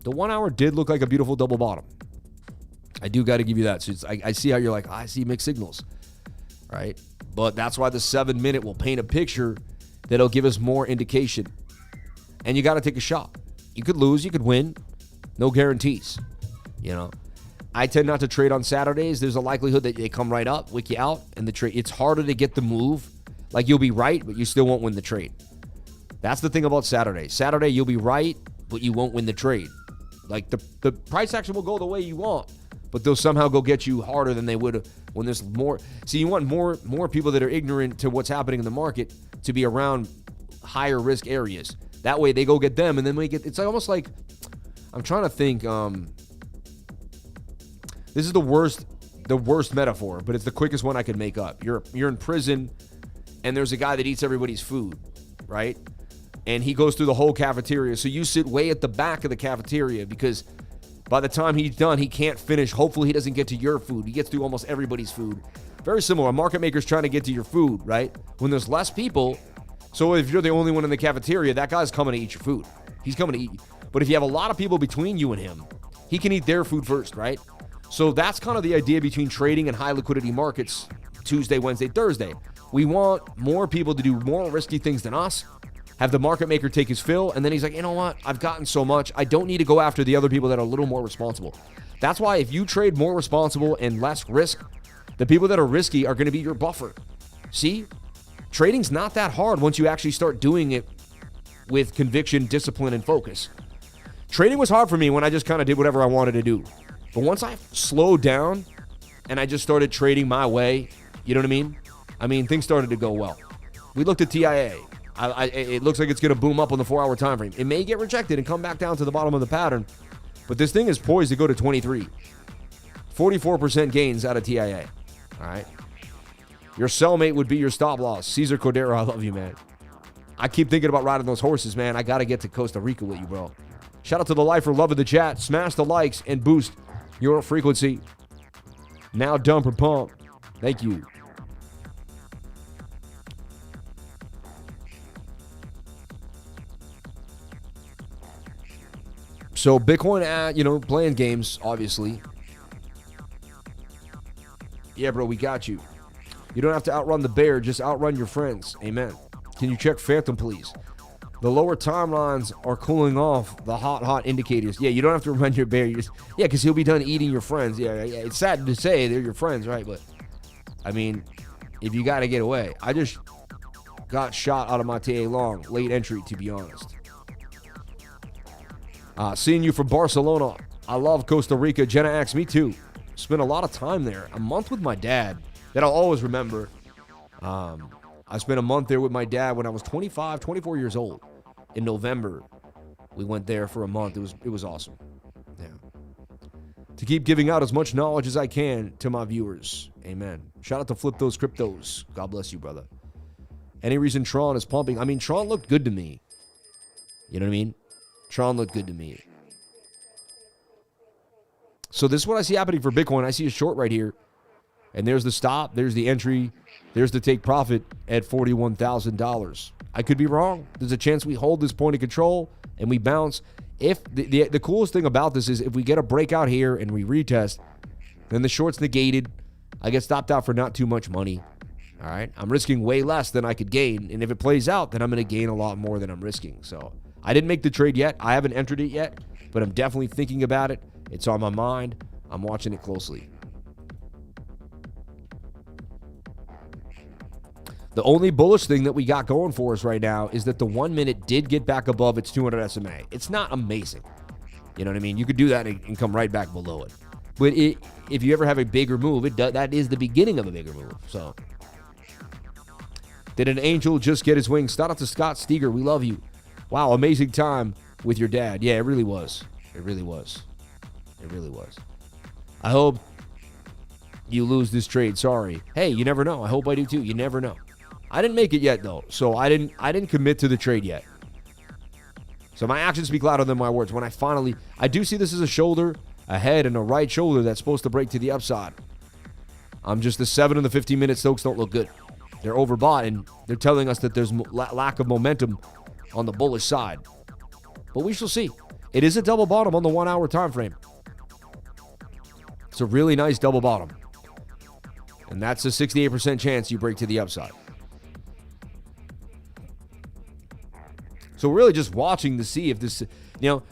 The 1 hour did look like a beautiful double bottom. I do got to give you that. So I see how you're like, I see mixed signals, right? But that's why the 7 minute will paint a picture that'll give us more indication. And you got to take a shot. You could lose, you could win. No guarantees, you know. I tend not to trade on Saturdays. There's a likelihood that they come right up, wick you out, and the trade. It's harder to get the move. Like you'll be right, but you still won't win the trade. That's the thing about Saturday. Saturday, you'll be right, but you won't win the trade. Like the price action will go the way you want, but they'll somehow go get you harder than they would when there's more. See, you want more people that are ignorant to what's happening in the market to be around higher risk areas. That way they go get them, and then we get. It's almost like I'm trying to think. This is the worst metaphor, but it's the quickest one I could make up. You're in prison, and there's a guy that eats everybody's food, right? And he goes through the whole cafeteria. So you sit way at the back of the cafeteria because by the time he's done, he can't finish. Hopefully he doesn't get to your food. He gets through almost everybody's food. Very similar. A market maker's trying to get to your food, right? When there's less people, so if you're the only one in the cafeteria, that guy's coming to eat your food. He's coming to eat you. But if you have a lot of people between you and him, he can eat their food first, right? So that's kind of the idea between trading and high liquidity markets Tuesday, Wednesday, Thursday. We want more people to do more risky things than us, have the market maker take his fill, and then he's like, you know what? I've gotten so much. I don't need to go after the other people that are a little more responsible. That's why if you trade more responsible and less risk, the people that are risky are going to be your buffer. See? Trading's not that hard once you actually start doing it with conviction, discipline, and focus. Trading was hard for me when I just kind of did whatever I wanted to do. But once I slowed down and I just started trading my way, you know what I mean? I mean, things started to go well. We looked at TIA. It looks like it's going to boom up on the 4-hour time frame. It may get rejected and come back down to the bottom of the pattern, but this thing is poised to go to 23. 44% gains out of TIA. All right. Your cellmate would be your stop loss. Cesar Cordero, I love you, man. I keep thinking about riding those horses, man. I got to get to Costa Rica with you, bro. Shout out to the lifer, love of the chat. Smash the likes and boost your frequency. Now dump or pump. Thank you. So Bitcoin, playing games, obviously. Yeah, bro, we got you. You don't have to outrun the bear, just outrun your friends. Amen. Can you check Phantom, please? The lower timelines are cooling off the hot indicators. Yeah, you don't have to run your bear. Because he'll be done eating your friends. Yeah, it's sad to say they're your friends, right? But, I mean, if you got to get away. I just got shot out of my TA long. Late entry, to be honest. Seeing you from Barcelona. I love Costa Rica. Jenna X, me too. Spent a lot of time there. A month with my dad that I'll always remember. I spent a month there with my dad when I was 24 years old. In November, we went there for a month. It was awesome. Yeah. To keep giving out as much knowledge as I can to my viewers. Amen. Shout out to Flip Those Cryptos. God bless you, brother. Any reason Tron is pumping? I mean, Tron looked good to me. You know what I mean? Tron looked good to me. So this is what I see happening for Bitcoin. I see a short right here. And there's the stop. There's the entry. There's the take profit at $41,000. I could be wrong. There's a chance we hold this point of control and we bounce. If the coolest thing about this is if we get a breakout here and we retest, then the short's negated. I get stopped out for not too much money. All right. I'm risking way less than I could gain. And if it plays out, then I'm going to gain a lot more than I'm risking. So I didn't make the trade yet. I haven't entered it yet, but I'm definitely thinking about it. It's on my mind. I'm watching it closely. The only bullish thing that we got going for us right now is that the 1 minute did get back above its 200 SMA. It's not amazing. You know what I mean? You could do that and come right back below it. But if you ever have a bigger move, that is the beginning of a bigger move. So, did an angel just get his wings? Shout out to Scott Steger. We love you. Wow, amazing time with your dad. Yeah, it really was. It really was. It really was. I hope you lose this trade. Sorry. Hey, you never know. I hope I do too. You never know. I didn't make it yet though, so I didn't commit to the trade yet. So my actions speak louder than my words. When I do see this as a shoulder, a head, and a right shoulder that's supposed to break to the upside. The 7 and the 15-minute Stokes don't look good. They're overbought, and they're telling us that there's lack of momentum on the bullish side. But we shall see. It is a double bottom on the 1 hour time frame. It's a really nice double bottom. And that's a 68% chance you break to the upside. So we're really just watching to see if this,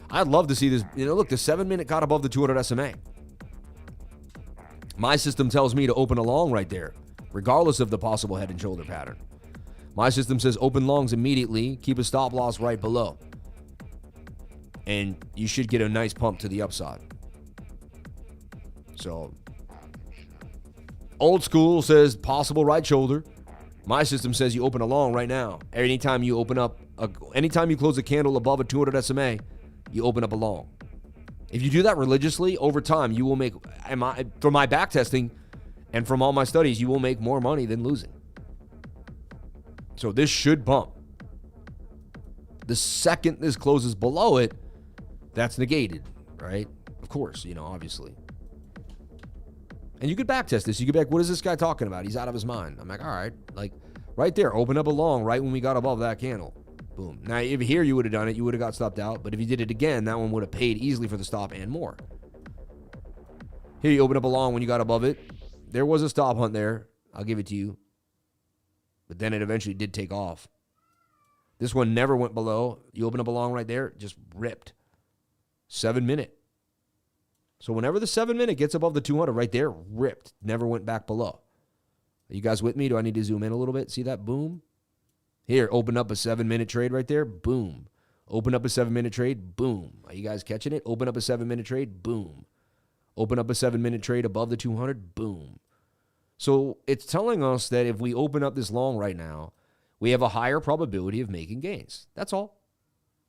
I'd love to see this. Look, the 7 minute got above the 200 SMA. My system tells me to open a long right there, regardless of the possible head and shoulder pattern. My system says open longs immediately, keep a stop loss right below. And you should get a nice pump to the upside. So, old school says possible right shoulder. My system says you open a long right now. Anytime you close a candle above a 200 SMA, you open up a long. If you do that religiously, over time, you will make, from my back testing and from all my studies, you will make more money than losing. So this should bump. The second this closes below it, that's negated, right? Of course, obviously. And you could back test this. You could be like, what is this guy talking about? He's out of his mind. I'm like, all right. Like, right there, open up a long right when we got above that candle. Boom. Now, if here you would have done it, you would have got stopped out. But if you did it again, that one would have paid easily for the stop and more. Here you open up a long when you got above it. There was a stop hunt there. I'll give it to you. But then it eventually did take off. This one never went below. You open up a long right there, just ripped. 7 minute. So whenever the 7 minute gets above the 200 right there, ripped. Never went back below. Are you guys with me? Do I need to zoom in a little bit? See that? Boom. Here, open up a 7 minute trade right there. Boom. Open up a 7 minute trade. Boom. Are you guys catching it? Open up a 7 minute trade. Boom. Open up a 7-minute trade above the 200, boom. So it's telling us that if we open up this long right now, we have a higher probability of making gains. That's all.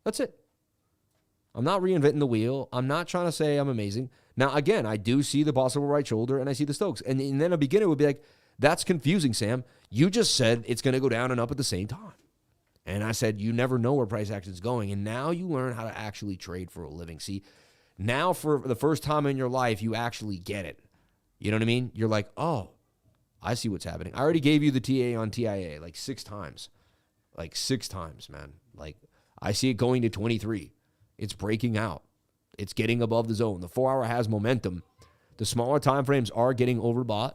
That's it. I'm not reinventing the wheel. I'm not trying to say I'm amazing. Now, again, I do see the possible right shoulder, and I see the Stokes. And then a beginner would be like, that's confusing, Sam. You just said it's going to go down and up at the same time. And I said, you never know where price action is going. And now you learn how to actually trade for a living. See, now for the first time in your life, you actually get it. You know what I mean? You're like, oh, I see what's happening. I already gave you the TA on TIA like 6 times. Like 6 times, man. Like, I see it going to 23. It's breaking out. It's getting above the zone. The 4-hour has momentum. The smaller time frames are getting overbought.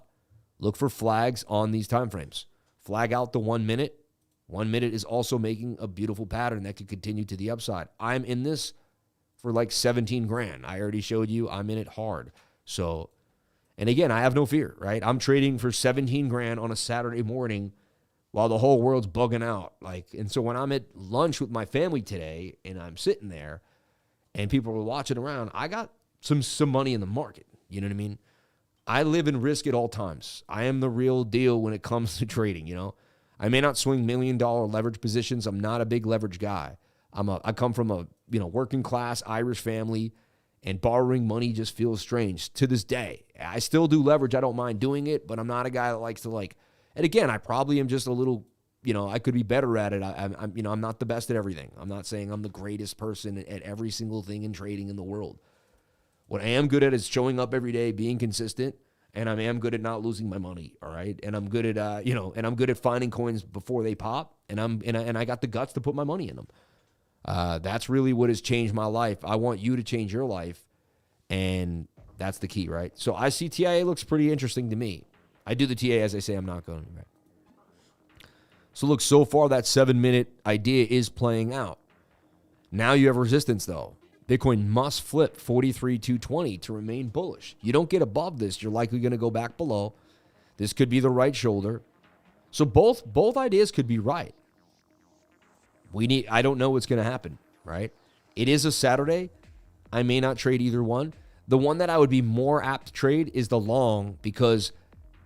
Look for flags on these time frames. Flag out the 1 minute. 1 minute is also making a beautiful pattern that could continue to the upside. I'm in this for like 17 grand. I already showed you I'm in it hard. So, and again, I have no fear, right? I'm trading for 17 grand on a Saturday morning while the whole world's bugging out. Like, and so when I'm at lunch with my family today and I'm sitting there and people are watching around, I got some money in the market. You know what I mean? I live in risk at all times. I am the real deal when it comes to trading, you know? I may not swing $1 million leverage positions. I'm not a big leverage guy. I come from a working class Irish family, and borrowing money just feels strange to this day. I still do leverage. I don't mind doing it, but I'm not a guy that likes to and again, I probably am just a little, I could be better at it. I'm not the best at everything. I'm not saying I'm the greatest person at every single thing in trading in the world. What I am good at is showing up every day, being consistent, and I am good at not losing my money, all right? And I'm good at, and I'm good at finding coins before they pop, and I got the guts to put my money in them. That's really what has changed my life. I want you to change your life, and that's the key, right? So I see TIA looks pretty interesting to me. I do the TA as I say I'm not going to. Right? So look, so far that 7-minute idea is playing out. Now you have resistance, though. Bitcoin must flip 43,220 to remain bullish. You don't get above this, you're likely going to go back below. This could be the right shoulder. So both ideas could be right. I don't know what's going to happen, right? It is a Saturday. I may not trade either one. The one that I would be more apt to trade is the long, because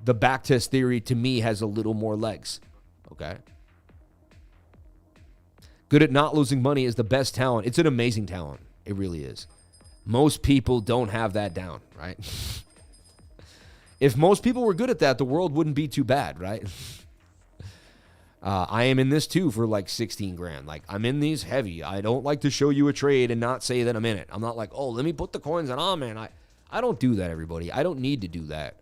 the backtest theory to me has a little more legs, okay? Good at not losing money is the best talent. It's an amazing talent. It really is. Most people don't have that down, right? If most people were good at that, the world wouldn't be too bad, right? I am in this too for like 16 grand. Like, I'm in these heavy. I don't like to show you a trade and not say that I'm in it. I'm not like, oh, let me put the coins on. Oh, man, I don't do that, everybody. I don't need to do that.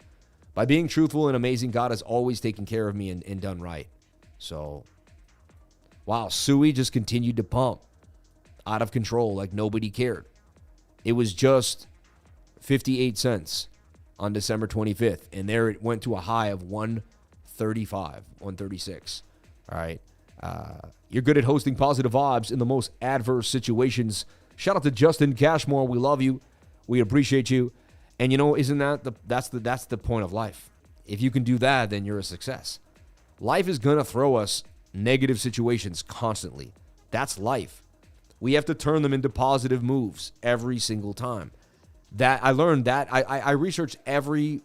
By being truthful and amazing, God has always taken care of me and done right. So, wow, Sui just continued to pump out of control like nobody cared. It was just 58 cents on December 25th, and there it went to a high of 135, 136. All right. You're good at hosting positive vibes in the most adverse situations. Shout out to Justin Cashmore. We love you. We appreciate you. And isn't that's the point of life. If you can do that, then you're a success. Life is going to throw us negative situations constantly. That's life. We have to turn them into positive moves every single time. That I learned that. I researched every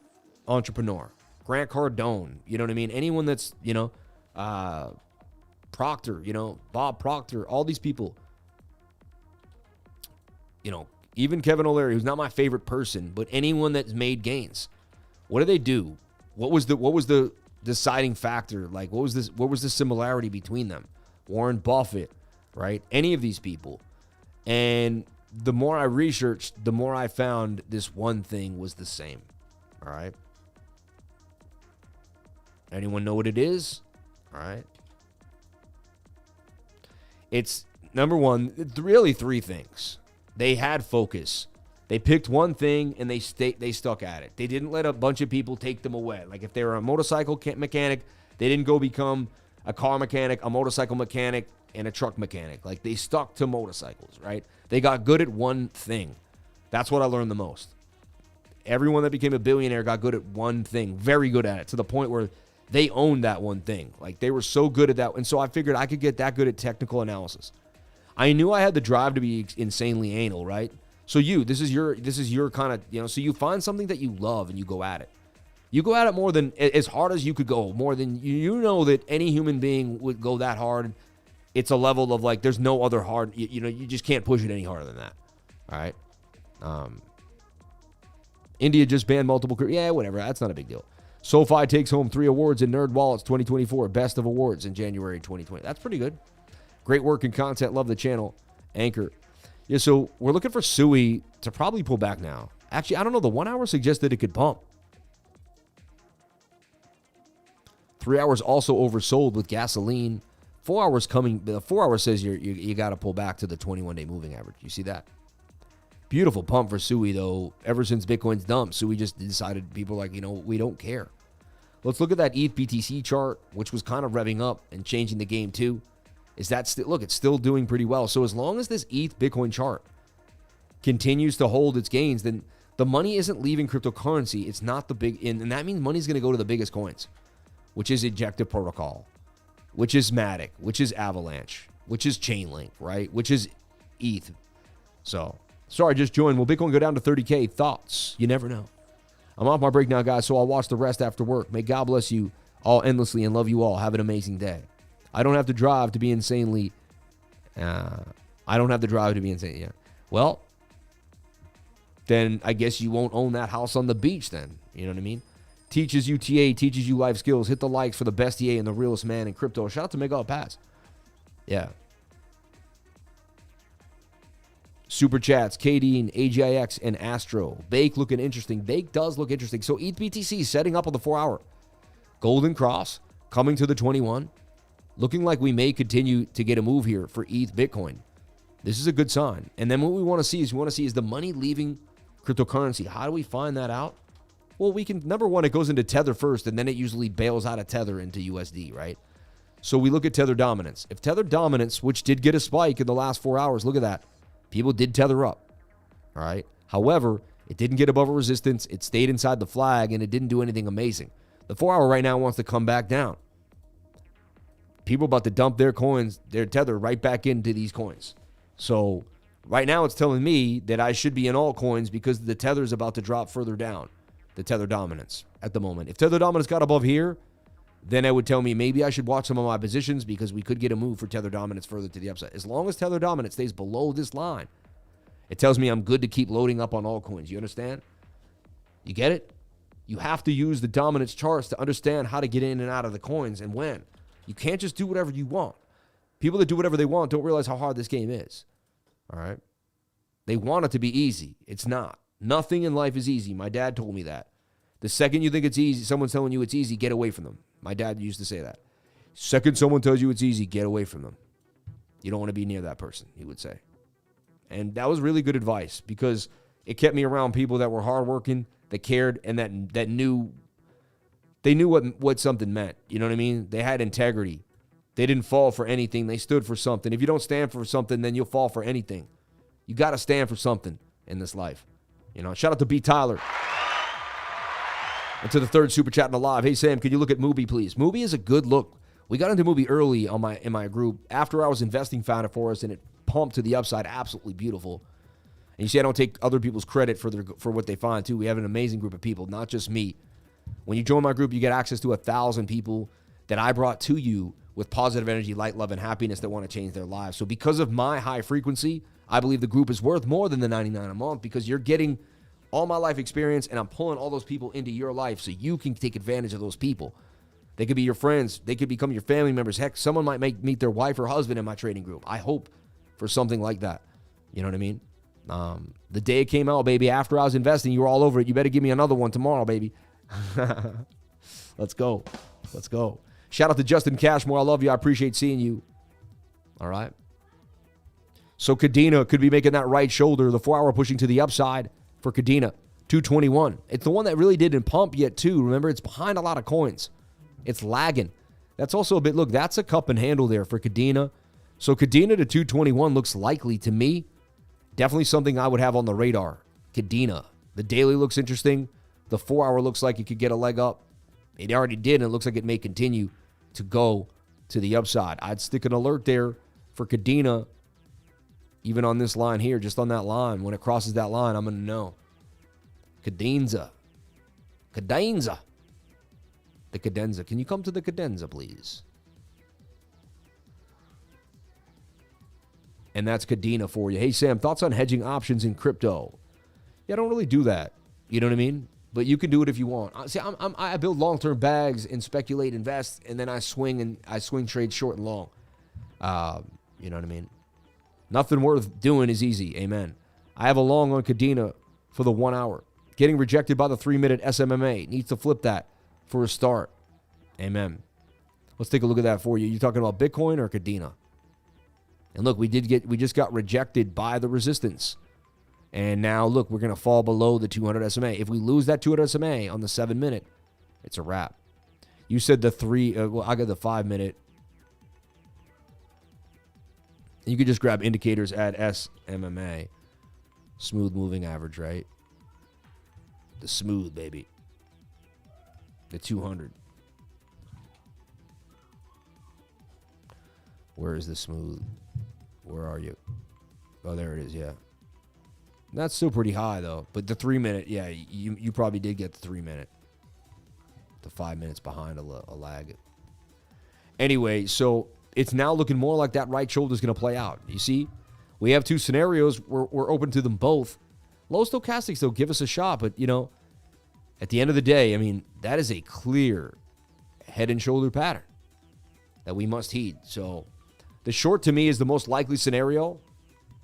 entrepreneur. Grant Cardone, you know what I mean? Anyone that's, Proctor, Bob Proctor, all these people. Even Kevin O'Leary, who's not my favorite person, but anyone that's made gains. What do they do? What was the deciding factor? Like, what was the similarity between them? Warren Buffett, right? Any of these people. And the more I researched, the more I found this one thing was the same. All right. Anyone know what it is? All right. It's, number one, really 3 things. They had focus. They picked one thing and they stuck at it. They didn't let a bunch of people take them away. Like, if they were a motorcycle mechanic, they didn't go become a car mechanic, a motorcycle mechanic, and a truck mechanic. Like, they stuck to motorcycles, right? They got good at one thing. That's what I learned the most. Everyone that became a billionaire got good at one thing, very good at it, to the point where they owned that one thing. Like, they were so good at that. And so I figured I could get that good at technical analysis. I knew I had the drive to be insanely anal, right? So this is your kind of, so you find something that you love and you go at it. You go at it more than, as hard as you could go, more than, you know that any human being would go that hard. It's a level of like, there's no other hard, you just can't push it any harder than that. All right. India just banned multiple, yeah, whatever. That's not a big deal. SoFi takes home 3 awards in Nerd Wallets 2024, Best of Awards in January 2020. That's pretty good. Great work and content. Love the channel. Anchor. Yeah, so we're looking for SUI to probably pull back now. Actually, I don't know. The 1 hour suggested it could pump. 3 hours also oversold with gasoline. 4 hours coming. The 4 hour says you got to pull back to the 21-day moving average. You see that? Beautiful pump for SUI, though. Ever since Bitcoin's dumped, SUI just decided, people are like, we don't care. Let's look at that ETHBTC chart, which was kind of revving up and changing the game too. Is that still, look, it's still doing pretty well. So as long as this ETH Bitcoin chart continues to hold its gains, then the money isn't leaving cryptocurrency. It's not the big, and that means money's going to go to the biggest coins, which is Ejective Protocol, which is Matic, which is Avalanche, which is Chainlink, right? Which is ETH. So, sorry, I just joined. Will Bitcoin go down to 30K? Thoughts? You never know. I'm off my break now, guys, so I'll watch the rest after work. May God bless you all endlessly and love you all. Have an amazing day. I don't have to drive to be insanely... Yeah. Well, then I guess you won't own that house on the beach then. You know what I mean? Teaches you TA, teaches you life skills. Hit the likes for the best TA and the realest man in crypto. Shout out to Miguel Paz. Yeah. Super chats, KD and AGIX and ASTRO. Bake looking interesting. Bake does look interesting. So ETHBTC setting up on the 4 hour. Golden Cross coming to the 21. Looking like we may continue to get a move here for ETH Bitcoin. This is a good sign. And then what we want to see is the money leaving cryptocurrency. How do we find that out? Well, we can, number one, it goes into Tether first, and then it usually bails out of Tether into USD, right? So we look at Tether dominance. If Tether dominance, which did get a spike in the last 4 hours, look at that. People did Tether up, all right? However, it didn't get above a resistance. It stayed inside the flag, and it didn't do anything amazing. The 4 hour right now wants to come back down. People about to dump their coins, their Tether, right back into these coins. So right now it's telling me that I should be in all coins because the Tether is about to drop further down, the Tether dominance at the moment. If Tether dominance got above here, then it would tell me maybe I should watch some of my positions because we could get a move for Tether dominance further to the upside. As long as Tether dominance stays below this line, it tells me I'm good to keep loading up on all coins. You understand? You get it? You have to use the dominance charts to understand how to get in and out of the coins and when. You can't just do whatever you want. People that do whatever they want don't realize how hard this game is. All right? They want it to be easy. It's not. Nothing in life is easy. My dad told me that. The second you think it's easy, someone's telling you it's easy, get away from them. My dad used to say that. Second someone tells you it's easy, get away from them. You don't want to be near that person, he would say. And that was really good advice because it kept me around people that were hardworking, that cared, and that knew. They knew what something meant. You know what I mean? They had integrity. They didn't fall for anything. They stood for something. If you don't stand for something, then you'll fall for anything. You got to stand for something in this life. You know, shout out to B. Tyler. And to the third super chat in the live. Hey, Sam, can you look at MUBI, please? MUBI is a good look. We got into MUBI early in my group. After I was investing, found it for us, and it pumped to the upside. Absolutely beautiful. And you see, I don't take other people's credit for what they find, too. We have an amazing group of people, not just me. When you join my group, you get access to 1,000 people that I brought to you with positive energy, light, love, and happiness that want to change their lives. So because of my high frequency, I believe the group is worth more than the $99 a month because you're getting all my life experience and I'm pulling all those people into your life so you can take advantage of those people. They could be your friends. They could become your family members. Heck, someone might meet their wife or husband in my trading group. I hope for something like that. You know what I mean? The day it came out, baby, after I was investing, you were all over it. You better give me another one tomorrow, baby. Let's go. Let's go. Shout out to Justin Cashmore. I love you. I appreciate seeing you. All right. So Kadena could be making that right shoulder. The 4 hour pushing to the upside for Kadena. 221. It's the one that really didn't pump yet too. Remember, it's behind a lot of coins. It's lagging. That's also a bit, look, that's a cup and handle there for Kadena. So Kadena to 221 looks likely to me. Definitely something I would have on the radar. Kadena. The daily looks interesting. The 4 hour looks like it could get a leg up. It already did, and it looks like it may continue to go to the upside. I'd stick an alert there for Kadena Even on this line here, just on that line, when it crosses that line, I'm going to know. Cadenza. The cadenza. Can you come to the cadenza, please? And that's Cadena for you. Hey, Sam, thoughts on hedging options in crypto? Yeah, I don't really do that. You know what I mean? But you can do it if you want. See, I build long-term bags and speculate, invest, and then I swing trade short and long. You know what I mean? Nothing worth doing is easy. Amen. I have a long on Cadena for the 1 hour. Getting rejected by the 3-minute SMMA. Needs to flip that for a start. Amen. Let's take a look at that for you. You talking about Bitcoin or Cadena? And look, we just got rejected by the resistance. And now, look, we're going to fall below the 200 SMA. If we lose that 200 SMA on the 7-minute, it's a wrap. You said the 3, well, I got the 5-minute. You could just grab indicators at SMMA. Smooth moving average, right? The smooth, baby. The 200. Where is the smooth? Where are you? Oh, there it is, yeah. That's still pretty high, though. But the 3-minute, yeah, you probably did get the 3-minute. The 5 minutes behind a lag. Anyway, so it's now looking more like that right shoulder is going to play out. You see? We have two scenarios. We're open to them both. Low stochastics, though, give us a shot. But, you know, at the end of the day, I mean, that is a clear head and shoulder pattern that we must heed. So the short, to me, is the most likely scenario.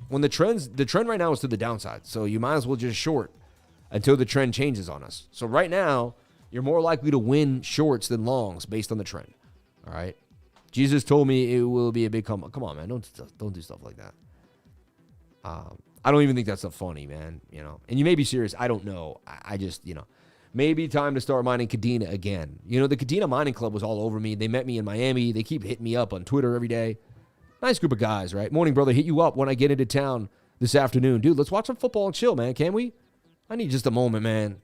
When the trend right now is to the downside. So you might as well just short until the trend changes on us. So right now, you're more likely to win shorts than longs based on the trend. All right? Jesus told me it will be a big come. Come on, man. Don't do stuff like that. I don't even think that's so funny, man. You know, and you may be serious. I don't know. I just, you know, maybe time to start mining Cadena again. You know, the Cadena Mining Club was all over me. They met me in Miami. They keep hitting me up on Twitter every day. Nice group of guys, right? Morning, brother. Hit you up when I get into town this afternoon. Dude, let's watch some football and chill, man. Can we? I need just a moment, man.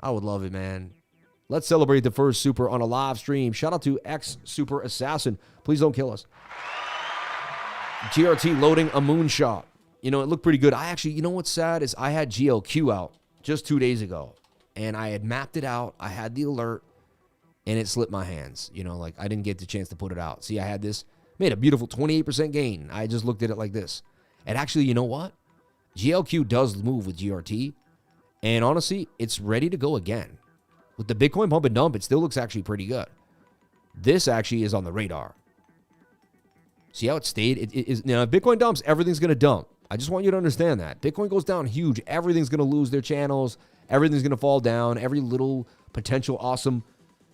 I would love it, man. Let's celebrate the first super on a live stream. Shout out to X Super Assassin. Please don't kill us. GRT loading a moonshot. You know, it looked pretty good. I actually, you know what's sad is I had GLQ out just 2 days ago. And I had mapped it out. I had the alert. And it slipped my hands. You know, like I didn't get the chance to put it out. See, I had this. Made a beautiful 28% gain. I just looked at it like this. And actually, you know what? GLQ does move with GRT. And honestly, it's ready to go again. With the Bitcoin pump and dump, it still looks actually pretty good. This actually is on the radar. See how it stayed? It is, now, if Bitcoin dumps, everything's going to dump. I just want you to understand that. Bitcoin goes down huge. Everything's going to lose their channels. Everything's going to fall down. Every little potential awesome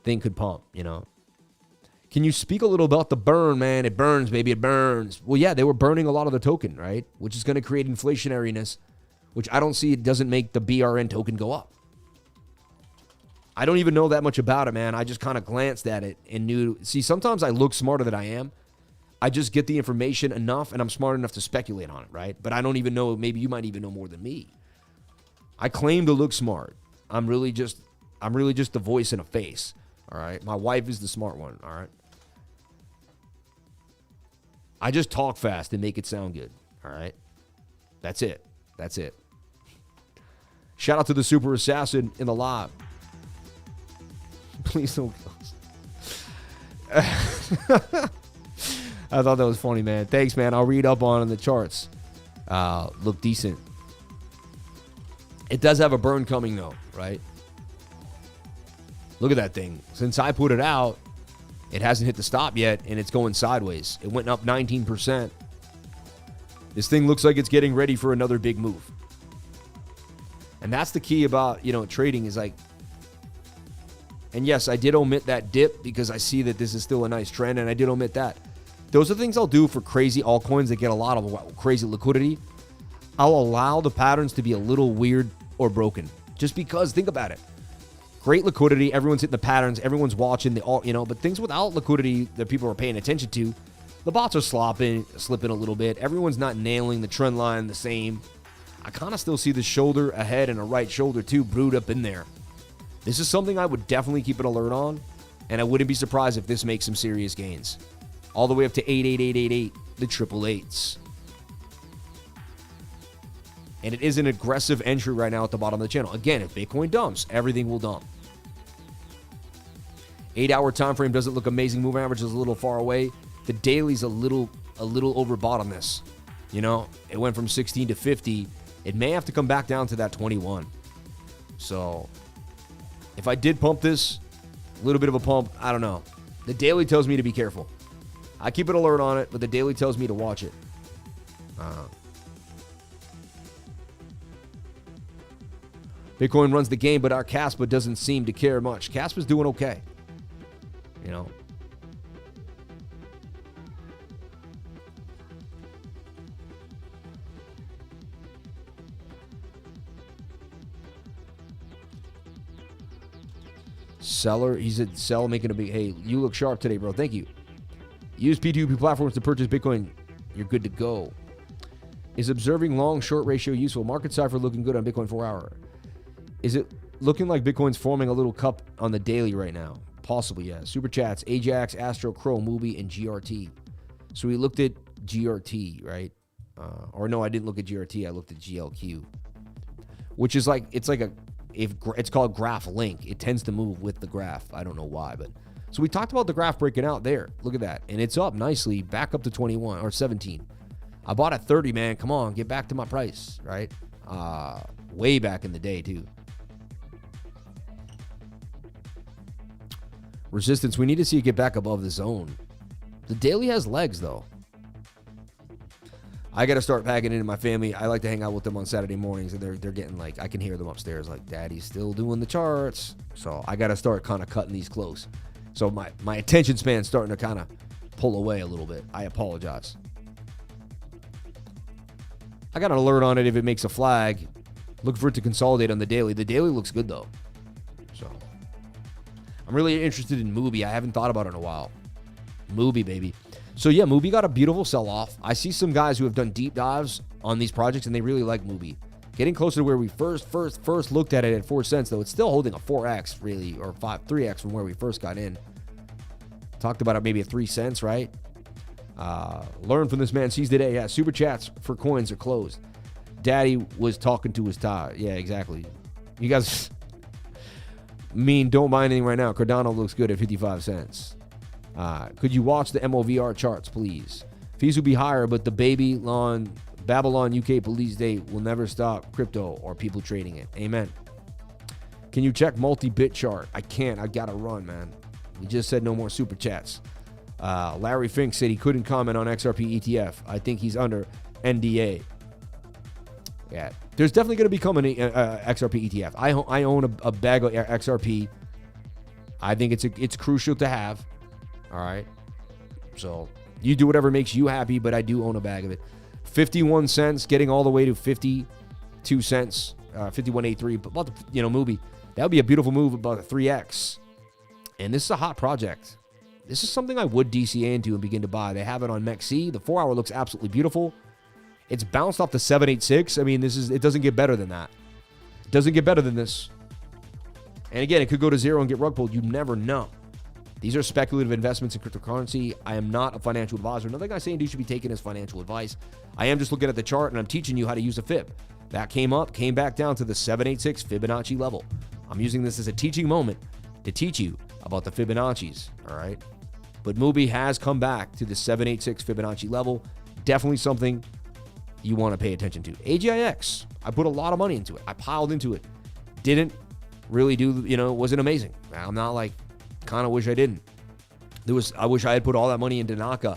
thing could pump, you know. Can you speak a little about the burn, man? It burns, baby, it burns. Well, yeah, they were burning a lot of the token, right? Which is going to create inflationariness, which I don't see it doesn't make the BRN token go up. I don't even know that much about it, man. I just kind of glanced at it and knew. See, sometimes I look smarter than I am. I just get the information enough, and I'm smart enough to speculate on it, right? But I don't even know. Maybe you might even know more than me. I claim to look smart. I'm really just the voice and a face, all right? My wife is the smart one, all right? I just talk fast and make it sound good, all right? That's it. That's it. Shout out to the Super Assassin in the live. Please don't kill us. I thought that was funny, man. Thanks, man. I'll read up on the charts. Look decent. It does have a burn coming, though, right? Look at that thing. Since I put it out, it hasn't hit the stop yet, and it's going sideways. It went up 19%. This thing looks like it's getting ready for another big move. And that's the key about, you know, trading is like, and yes, I did omit that dip because I see that this is still a nice trend, and I did omit that. Those are things I'll do for crazy altcoins that get a lot of crazy liquidity. I'll allow the patterns to be a little weird or broken. Just because, think about it. Great liquidity, everyone's hitting the patterns, everyone's watching the alt, you know, but things without liquidity that people are paying attention to, the bots are slipping a little bit. Everyone's not nailing the trend line the same. I kind of still see the shoulder ahead and a right shoulder too brewed up in there. This is something I would definitely keep an alert on, and I wouldn't be surprised if this makes some serious gains. All the way up to 88888, the triple eights. And it is an aggressive entry right now at the bottom of the channel. Again, if Bitcoin dumps, everything will dump. 8-hour time frame doesn't look amazing. Moving average is a little far away. The daily's a little overbought on this. You know, it went from 16 to 50. It may have to come back down to that 21. So if I did pump this, a little bit of a pump, I don't know. The daily tells me to be careful. I keep an alert on it, but the daily tells me to watch it. Bitcoin runs the game, but our Caspa doesn't seem to care much. Caspa's doing okay. You know. Seller, he said sell, making a big, hey, you look sharp today, bro. Thank you. Use P2P platforms to purchase Bitcoin. You're good to go. Is observing long-short ratio useful? Market cipher looking good on Bitcoin 4 hour. Is it looking like Bitcoin's forming a little cup on the daily right now? Possibly, yeah. Super chats, AGIX, ASTRO, CRO, MUBI, and GRT. So we looked at GRT, right? Or no, I didn't look at GRT. I looked at GLQ, which is like, it's called graph link. It tends to move with the graph. I don't know why, but so we talked about the graph breaking out there. Look at that. And it's up nicely, back up to 21 or 17. I bought at 30, man. Come on, get back to my price, right? Way back in the day, too. Resistance, we need to see it get back above the zone. The daily has legs, though. I got to start packing into my family. I like to hang out with them on Saturday mornings, and they're getting like, I can hear them upstairs like, Daddy's still doing the charts. So I got to start kind of cutting these close. So my attention span's starting to kind of pull away a little bit. I apologize. I got an alert on it if it makes a flag. Look for it to consolidate on the daily. The daily looks good, though. So I'm really interested in MUBI. I haven't thought about it in a while. MUBI, baby. So yeah, MUBI got a beautiful sell-off. I see some guys who have done deep dives on these projects, and they really like MUBI. Getting closer to where we first looked at it at 4 cents, though. It's still holding a 4x, really, or 3x from where we first got in. Talked about it maybe at 3 cents, right? Learn from this man. Sees today. Yeah, super chats for coins are closed. Daddy was talking to his tie. Yeah, exactly. You guys don't buy anything right now. Cardano looks good at 55 cents. Could you watch the MOVR charts, please? Fees will be higher, but the Babylon UK police date will never stop crypto or people trading it. Amen. Can you check multi-bit chart? I can't. I gotta run, man. We just said no more super chats. Larry Fink said he couldn't comment on XRP ETF. I think he's under NDA. Yeah, there's definitely going to become an XRP ETF. I own a bag of XRP. I think it's crucial to have. All right. So you do whatever makes you happy, but I do own a bag of it. 51 cents, getting all the way to 52 cents, 51.83. But about the, MUBI, that would be a beautiful move, about a 3x. And this is a hot project. This is something I would DCA into and begin to buy. They have it on MEXC. The 4 hour looks absolutely beautiful. It's bounced off the 786. I mean, it doesn't get better than that. It doesn't get better than this. And again, it could go to zero and get rug pulled. You never know. These are speculative investments in cryptocurrency. I am not a financial advisor. Nothing I'm saying you should be taken as financial advice. I am just looking at the chart, and I'm teaching you how to use a fib. That came back down to the 786 Fibonacci level. I'm using this as a teaching moment to teach you about the Fibonacci's, all right? But MUBI has come back to the 786 Fibonacci level. Definitely something you want to pay attention to. AGIX, I put a lot of money into it. I piled into it. Didn't really do, it wasn't amazing. I'm not like, kind of wish I didn't. I wish I had put all that money into Naka.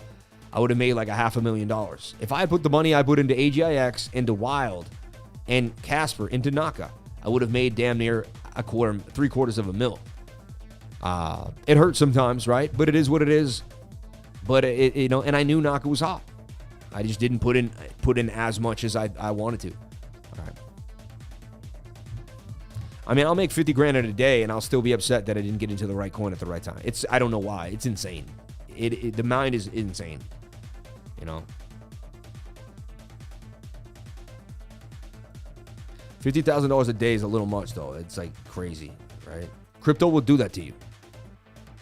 I would have made like $500,000. If I had put the money I put into AGIX, into Wild, and Casper into Naka, I would have made damn near $750,000. It hurts sometimes, right? But it is what it is. But and I knew Naka was hot. I just didn't put in as much as I wanted to. All right. I mean, I'll make 50 grand in a day, and I'll still be upset that I didn't get into the right coin at the right time. I don't know why. It's insane. The mind is insane. $50,000 a day is a little much, though. It's like crazy, right? Crypto will do that to you.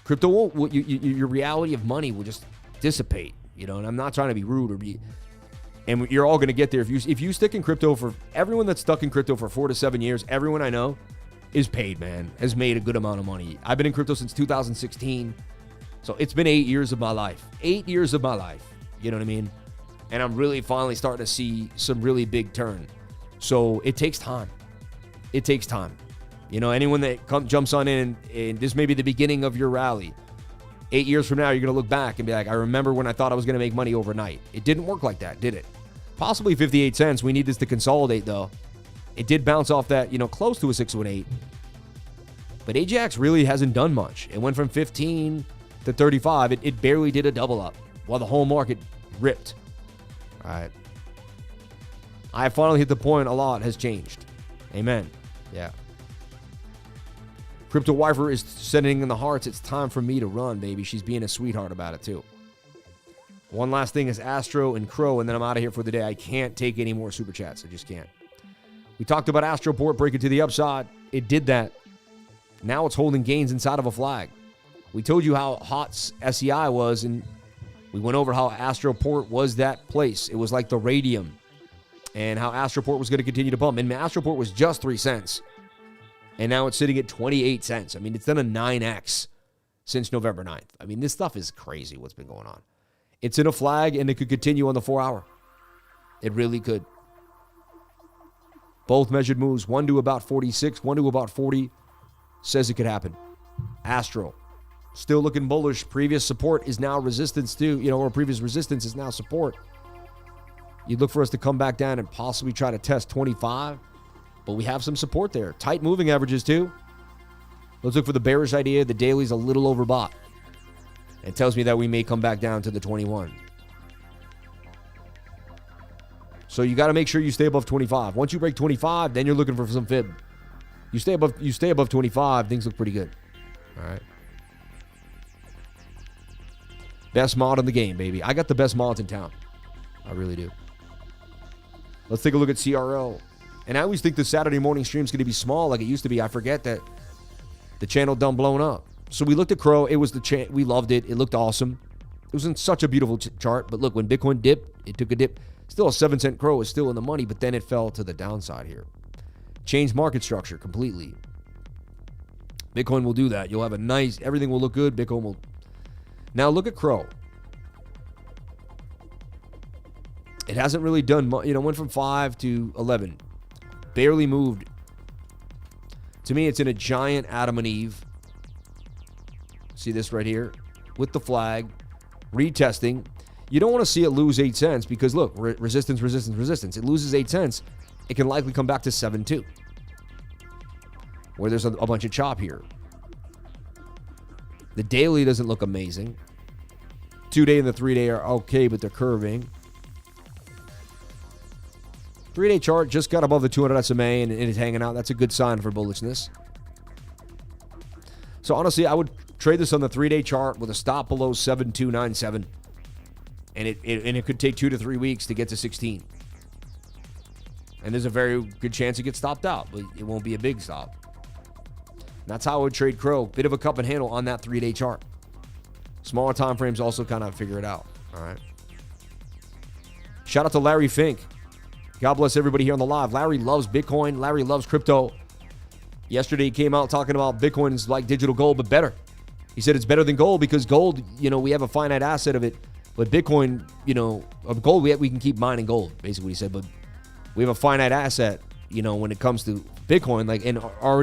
Crypto won't. Your reality of money will just dissipate. And I'm not trying to be rude or be. And you're all going to get there. If you stick in crypto for, everyone that's stuck in crypto for 4 to 7 years, everyone I know is paid, man, has made a good amount of money. I've been in crypto since 2016. So it's been 8 years of my life. 8 years of my life. You know what I mean? And I'm really finally starting to see some really big turn. So it takes time. It takes time. You know, anyone that jumps on in and this may be the beginning of your rally. 8 years from now, you're going to look back and be like, I remember when I thought I was going to make money overnight. It didn't work like that, did it? Possibly 58 cents. We need this to consolidate, though. It did bounce off that, close to a 618. But AGIX really hasn't done much. It went from 15 to 35. It barely did a double up while the whole market ripped. All right. I finally hit the point a lot has changed. Amen. Yeah. Crypto Wifer is sending in the hearts. It's time for me to run, baby. She's being a sweetheart about it, too. One last thing is Astro and Crow, and then I'm out of here for the day. I can't take any more super chats. I just can't. We talked about Astro Port breaking to the upside. It did that. Now it's holding gains inside of a flag. We told you how hot SEI was, and we went over how Astro Port was that place. It was like the radium, and how Astro Port was going to continue to pump. And Astro Port was just 3 cents, and now it's sitting at 28 cents. I mean, it's done a 9x since November 9th. I mean, this stuff is crazy what's been going on. It's in a flag, and it could continue on the 4-hour. It really could. Both measured moves, one to about 46, one to about 40, says it could happen. Astro, still looking bullish. Previous support is now resistance too, or previous resistance is now support. You'd look for us to come back down and possibly try to test 25, but we have some support there. Tight moving averages too. Let's look for the bearish idea. The daily's a little overbought. It tells me that we may come back down to the 21. So you got to make sure you stay above 25. Once you break 25, then you're looking for some fib. You stay above 25, things look pretty good. All right. Best mod in the game, baby. I got the best mods in town. I really do. Let's take a look at CRO. And I always think the Saturday morning stream's going to be small like it used to be. I forget that the channel done blown up. So we looked at Crow. It was we loved it. It looked awesome. It was in such a beautiful chart. But look, when Bitcoin dipped, it took a dip. Still a 7-cent Crow is still in the money, but then it fell to the downside here. Changed market structure completely. Bitcoin will do that. You'll have everything will look good. Bitcoin will. Now look at Crow. It hasn't really done much. Went from 5 to 11. Barely moved. To me, it's in a giant Adam and Eve. See this right here? With the flag. Retesting. You don't want to see it lose 8 cents because, look, resistance, resistance, resistance. It loses 8 cents. It can likely come back to 7.2. Where there's a bunch of chop here. The daily doesn't look amazing. 2-day and the 3-day are okay, but they're curving. 3-day chart just got above the 200 SMA and it's hanging out. That's a good sign for bullishness. So honestly, I would trade this on the 3-day chart with a stop below 7297. And it could take 2 to 3 weeks to get to 16. And there's a very good chance it gets stopped out, but it won't be a big stop. And that's how I would trade Crow. Bit of a cup and handle on that 3-day chart. Smaller time frames also kind of figure it out. All right. Shout out to Larry Fink. God bless everybody here on the live. Larry loves Bitcoin. Larry loves crypto. Yesterday he came out talking about Bitcoin is like digital gold, but better. He said it's better than gold because gold, we have a finite asset of it. But Bitcoin, of gold, we can keep mining gold, basically what he said. But we have a finite asset, when it comes to Bitcoin.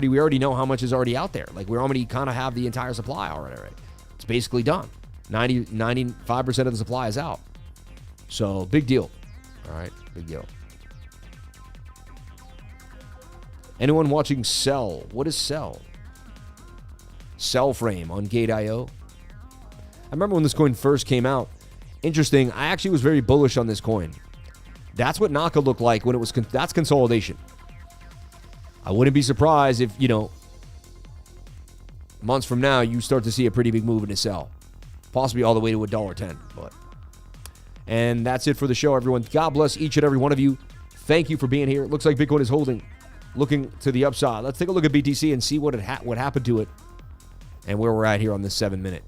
We already know how much is already out there. We already kind of have the entire supply already. Right? It's basically done. 95% of the supply is out. So, big deal. All right, big deal. Anyone watching Sell? What is Sell? Sell frame on Gate.io. I remember when this coin first came out. Interesting. I actually was very bullish on this coin. That's what Naka looked like when it was. That's consolidation. I wouldn't be surprised if, months from now, you start to see a pretty big move in the sell. Possibly all the way to $1.10. And that's it for the show, everyone. God bless each and every one of you. Thank you for being here. It looks like Bitcoin is holding, looking to the upside. Let's take a look at BTC and see what happened to it and where we're at here on this 7-minute.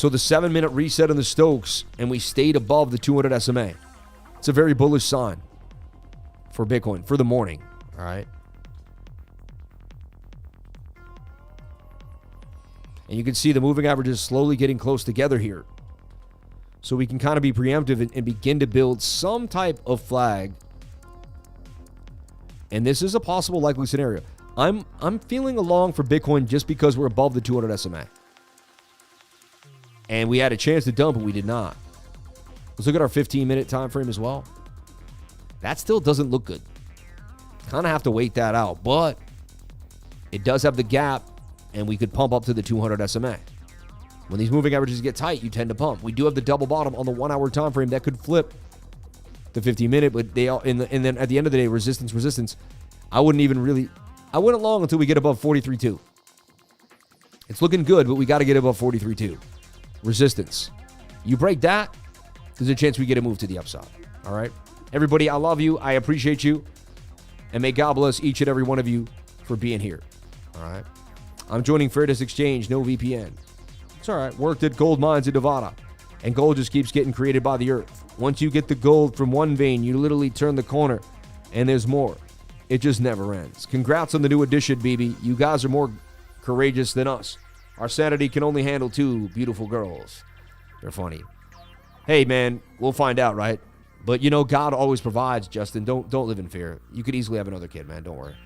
So the 7-minute reset in the Stokes, and we stayed above the 200 SMA. It's a very bullish sign for Bitcoin for the morning, all right? And you can see the moving average is slowly getting close together here. So we can kind of be preemptive and begin to build some type of flag. And this is a possible likely scenario. I'm feeling along for Bitcoin just because we're above the 200 SMA. And we had a chance to dump, but we did not. Let's look at our 15-minute time frame as well. That still doesn't look good. Kind of have to wait that out, but it does have the gap, and we could pump up to the 200 SMA. When these moving averages get tight, you tend to pump. We do have the double bottom on the 1-hour time frame that could flip the 15-minute, but they all, and then at the end of the day, resistance. I wouldn't long until we get above 43.2. It's looking good, but we got to get above 43.2. Resistance. You break that, there's a chance we get a move to the upside. All right? Everybody, I love you. I appreciate you. And may God bless each and every one of you for being here. All right? I'm joining Fairness Exchange, no VPN. It's all right. Worked at gold mines in Nevada. And gold just keeps getting created by the earth. Once you get the gold from one vein, you literally turn the corner, and there's more. It just never ends. Congrats on the new edition, BB. You guys are more courageous than us. Our sanity can only handle 2 beautiful girls. They're funny. Hey, man, we'll find out, right? But, you know, God always provides, Justin. Don't live in fear. You could easily have another kid, man. Don't worry.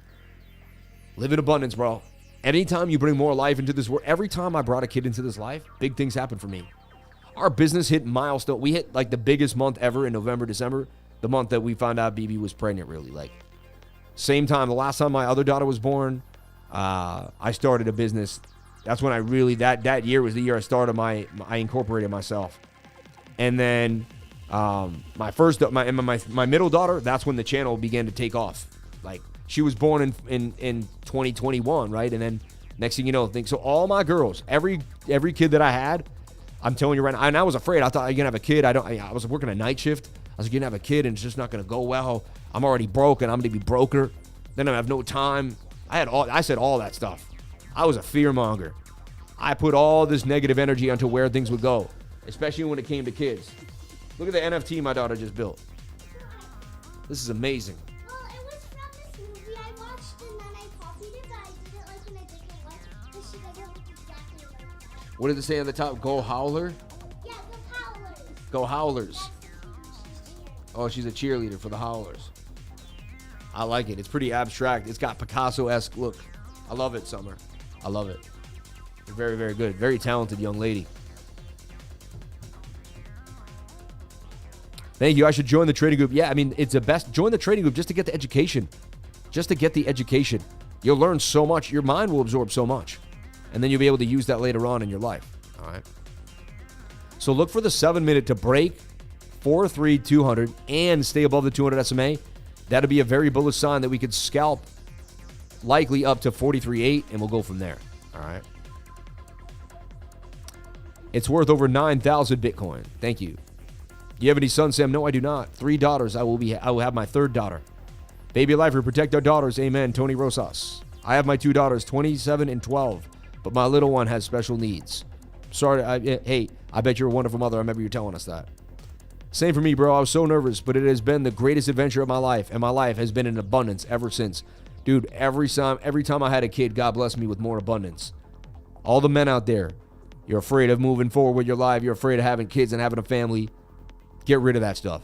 Live in abundance, bro. Anytime you bring more life into this world, every time I brought a kid into this life, big things happen for me. Our business hit milestone. We hit like the biggest month ever in November, December. The month that we found out BB was pregnant, really. Like, same time, the last time my other daughter was born, I started a business. That's when I really, that year was the year I started I incorporated myself. And then my middle daughter, that's when the channel began to take off. Like, she was born in 2021, right? And then next thing you know, so all my girls, every kid that I had, I'm telling you right now, and I was afraid. I thought I was gonna have a kid. I was working a night shift. I was gonna have a kid, and it's just not gonna go well. I'm already broke, and I'm gonna be broker. Then I have no time. I said all that stuff. I was a fear monger. I put all this negative energy onto where things would go, especially when it came to kids. Look at the NFT my daughter just built. This is amazing. Well, it was from this movie I watched, and then I copied it, but I did it like in a different way. This should look exactly like that. What did it say on the top? Go Howler? Yeah, the Howlers. Go Howlers. Yes. Oh, she's a cheerleader for the Howlers. I like it. It's pretty abstract. It's got Picasso-esque look. I love it, Summer. I love it. You're very, very good. Very talented young lady. Thank you. I should join the trading group. Yeah, I mean, it's the best. Join the trading group just to get the education. Just to get the education. You'll learn so much. Your mind will absorb so much. And then you'll be able to use that later on in your life. All right. So look for the 7-minute to break 43200 and stay above the 200 SMA. That'll be a very bullish sign that we could scalp likely up to 43.8, and we'll go from there. All right. It's worth over 9,000 Bitcoin. Thank you. Do you have any sons, Sam? No, I do not. 3 daughters. I will have my 3rd daughter. Baby lifer, protect our daughters. Amen. Tony Rosas. I have my 2 daughters, 27 and 12, but my little one has special needs. Sorry. Hey, I bet you're a wonderful mother. I remember you telling us that. Same for me, bro. I was so nervous, but it has been the greatest adventure of my life, and my life has been in abundance ever since. Dude, every time I had a kid, God blessed me with more abundance. All the men out there, you're afraid of moving forward with your life. You're afraid of having kids and having a family. Get rid of that stuff.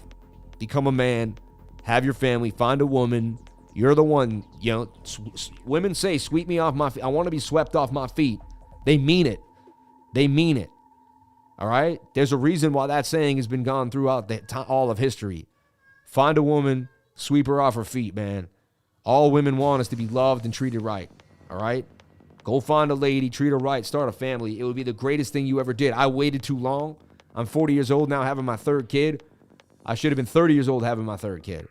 Become a man. Have your family. Find a woman. You're the one. You know, women say, sweep me off my feet. I want to be swept off my feet. They mean it. They mean it. All right? There's a reason why that saying has been gone throughout all of history. Find a woman. Sweep her off her feet, man. All women want is to be loved and treated right. All right? Go find a lady. Treat her right. Start a family. It would be the greatest thing you ever did. I waited too long. I'm 40 years old now having my 3rd kid. I should have been 30 years old having my 3rd kid.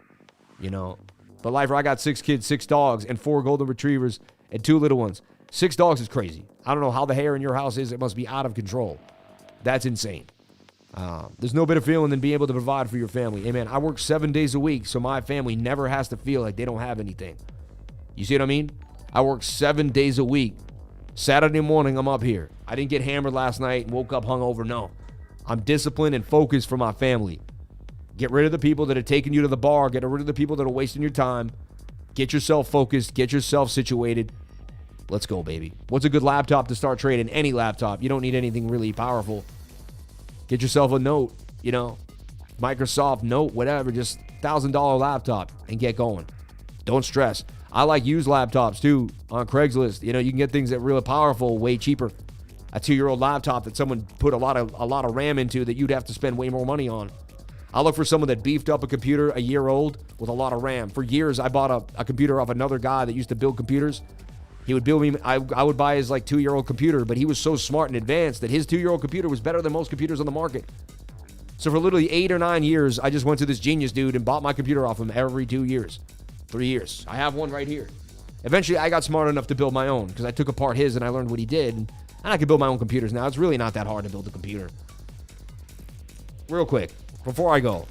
You know? But life, I got 6 kids, 6 dogs, and 4 golden retrievers, and 2 little ones. 6 dogs is crazy. I don't know how the hair in your house is. It must be out of control. That's insane. There's no better feeling than being able to provide for your family. Hey, man, I work 7 days a week, so my family never has to feel like they don't have anything. You see what I mean? I work 7 days a week. Saturday morning, I'm up here. I didn't get hammered last night and woke up hungover. No. I'm disciplined and focused for my family. Get rid of the people that are taking you to the bar. Get rid of the people that are wasting your time. Get yourself focused. Get yourself situated. Let's go, baby. What's a good laptop to start trading? Any laptop. You don't need anything really powerful. Get yourself a Note, you know, Microsoft Note, whatever, just $1,000 laptop and get going. Don't stress. I like used laptops too on Craigslist. You know, you can get things that are really powerful, way cheaper. A 2-year-old laptop that someone put a lot of RAM into that you'd have to spend way more money on. I look for someone that beefed up a computer a year old with a lot of RAM. For years, I bought a computer off another guy that used to build computers. He would build me, I would buy his like 2-year-old computer, but he was so smart and advanced that his 2-year-old computer was better than most computers on the market. So for literally 8 or 9 years, I just went to this genius dude and bought my computer off him every 2 years, 3 years. I have one right here. Eventually, I got smart enough to build my own because I took apart his and I learned what he did. And I can build my own computers now. It's really not that hard to build a computer. Real quick, before I go.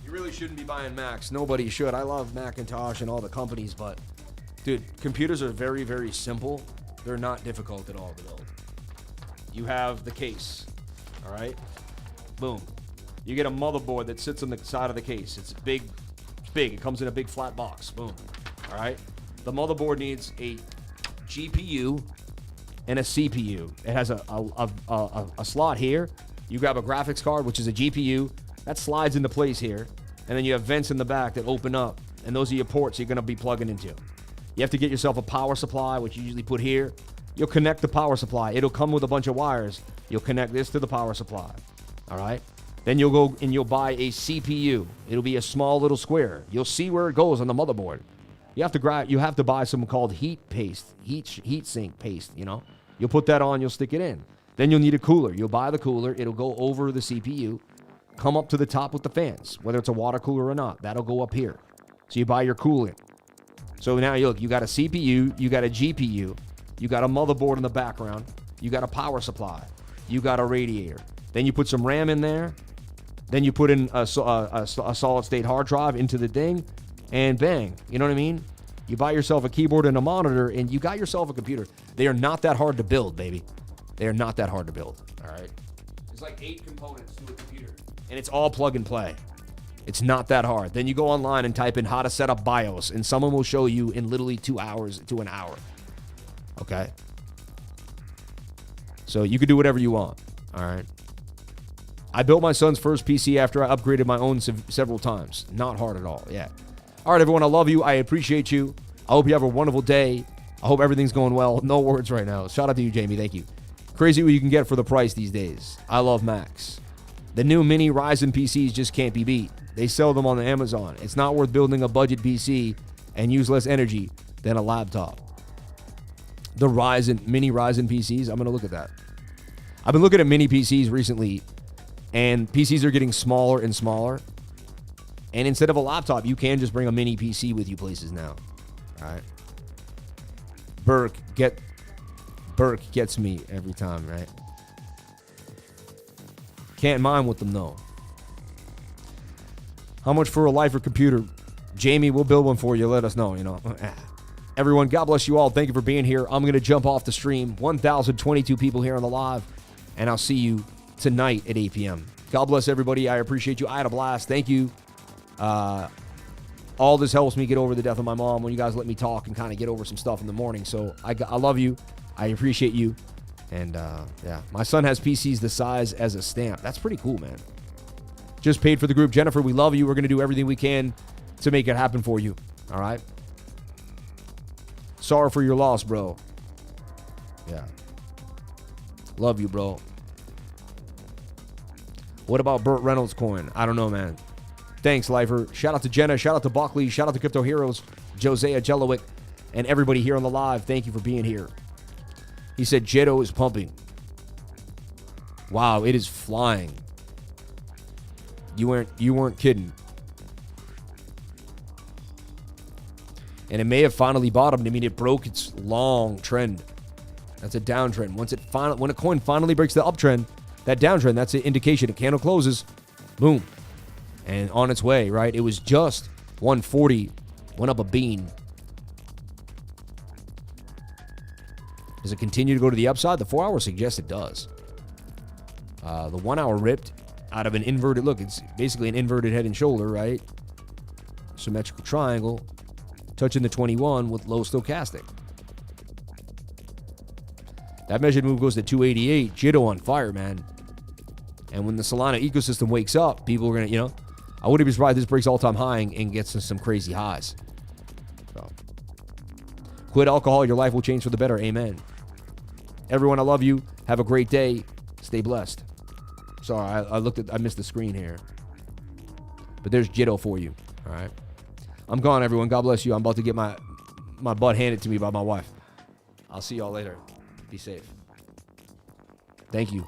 You really shouldn't be buying Macs. Nobody should. I love Macintosh and all the companies, but dude, computers are very, very simple. They're not difficult at all to build. You have the case, all right? Boom. You get a motherboard that sits on the side of the case. It's big. It's big. It comes in a big flat box. Boom. All right? The motherboard needs a GPU and a CPU. It has a slot here. You grab a graphics card, which is a GPU. That slides into place here. And then you have vents in the back that open up. And those are your ports you're going to be plugging into. You have to get yourself a power supply, which you usually put here. You'll connect the power supply. It'll come with a bunch of wires. You'll connect this to the power supply. All right? Then you'll go and you'll buy a CPU. It'll be a small little square. You'll see where it goes on the motherboard. You have to buy something called heat sink paste, you know. You'll put that on, you'll stick it in. Then you'll need a cooler. You'll buy the cooler. It'll go over the CPU, come up to the top with the fans, whether it's a water cooler or not. That'll go up here. So you buy your coolant. So now you look, you got a CPU, you got a GPU, you got a motherboard in the background, you got a power supply, you got a radiator. Then you put some RAM in there. Then you put in a solid state hard drive into the thing, and bang. You know what I mean? You buy yourself a keyboard and a monitor, and you got yourself a computer. They are not that hard to build, baby. They are not that hard to build, all right? There's like 8 components to a computer, and it's all plug and play. It's not that hard. Then you go online and type in how to set up BIOS, and someone will show you in literally 2 hours to an hour, okay? So you can do whatever you want, all right? I built my son's first PC after I upgraded my own several times. Not hard at all, yeah. All right, everyone, I love you. I appreciate you. I hope you have a wonderful day. I hope everything's going well. No words right now. Shout out to you, Jamie. Thank you. Crazy what you can get for the price these days. I love Macs. The new mini Ryzen PCs just can't be beat. They sell them on the Amazon. It's not worth building a budget PC and use less energy than a laptop. The mini Ryzen PCs, I'm going to look at that. I've been looking at mini PCs recently, and PCs are getting smaller and smaller. And instead of a laptop, you can just bring a mini PC with you places now. All right. Burke gets me every time, right? Can't mine with them, though. How much for a lifer computer? Jamie, we'll build one for you. Let us know, you know. Everyone, God bless you all. Thank you for being here. I'm going to jump off the stream. 1,022 people here on the live. And I'll see you tonight at 8 p.m. God bless everybody. I appreciate you. I had a blast. Thank you. All this helps me get over the death of my mom when you guys let me talk and kind of get over some stuff in the morning. So I love you. I appreciate you. And yeah, my son has PCs the size as a stamp. That's pretty cool, man. Just paid for the group. Jennifer, we love you. We're going to do everything we can to make it happen for you. All right. Sorry for your loss, bro. Yeah. Love you, bro. What about Burt Reynolds coin? I don't know, man. Thanks, Lifer. Shout out to Jenna. Shout out to Buckley. Shout out to Crypto Heroes, Josiah Jelowick, and everybody here on the live. Thank you for being here. He said Jetto is pumping. Wow, it is flying. You weren't kidding. And it may have finally bottomed. I mean, it broke its long trend. That's a downtrend. When a coin finally breaks the uptrend, that downtrend, that's an indication. A candle closes. Boom. and on its way, right? It was just 140, went up a bean. Does it continue to go to the upside? The 4 hour suggests it does. The 1 hour ripped out of an inverted look. It's basically an inverted head and shoulder, right? Symmetrical triangle, touching the 21 with low stochastic. That measured move goes to 288. Jitto on fire, man. And when the Solana ecosystem wakes up, people are going to, I wouldn't be surprised if this breaks all-time high and gets some crazy highs. So, quit alcohol. Your life will change for the better. Amen. Everyone, I love you. Have a great day. Stay blessed. Sorry, I missed the screen here. But there's Jitto for you. All right. I'm gone, everyone. God bless you. I'm about to get my butt handed to me by my wife. I'll see y'all later. Be safe. Thank you.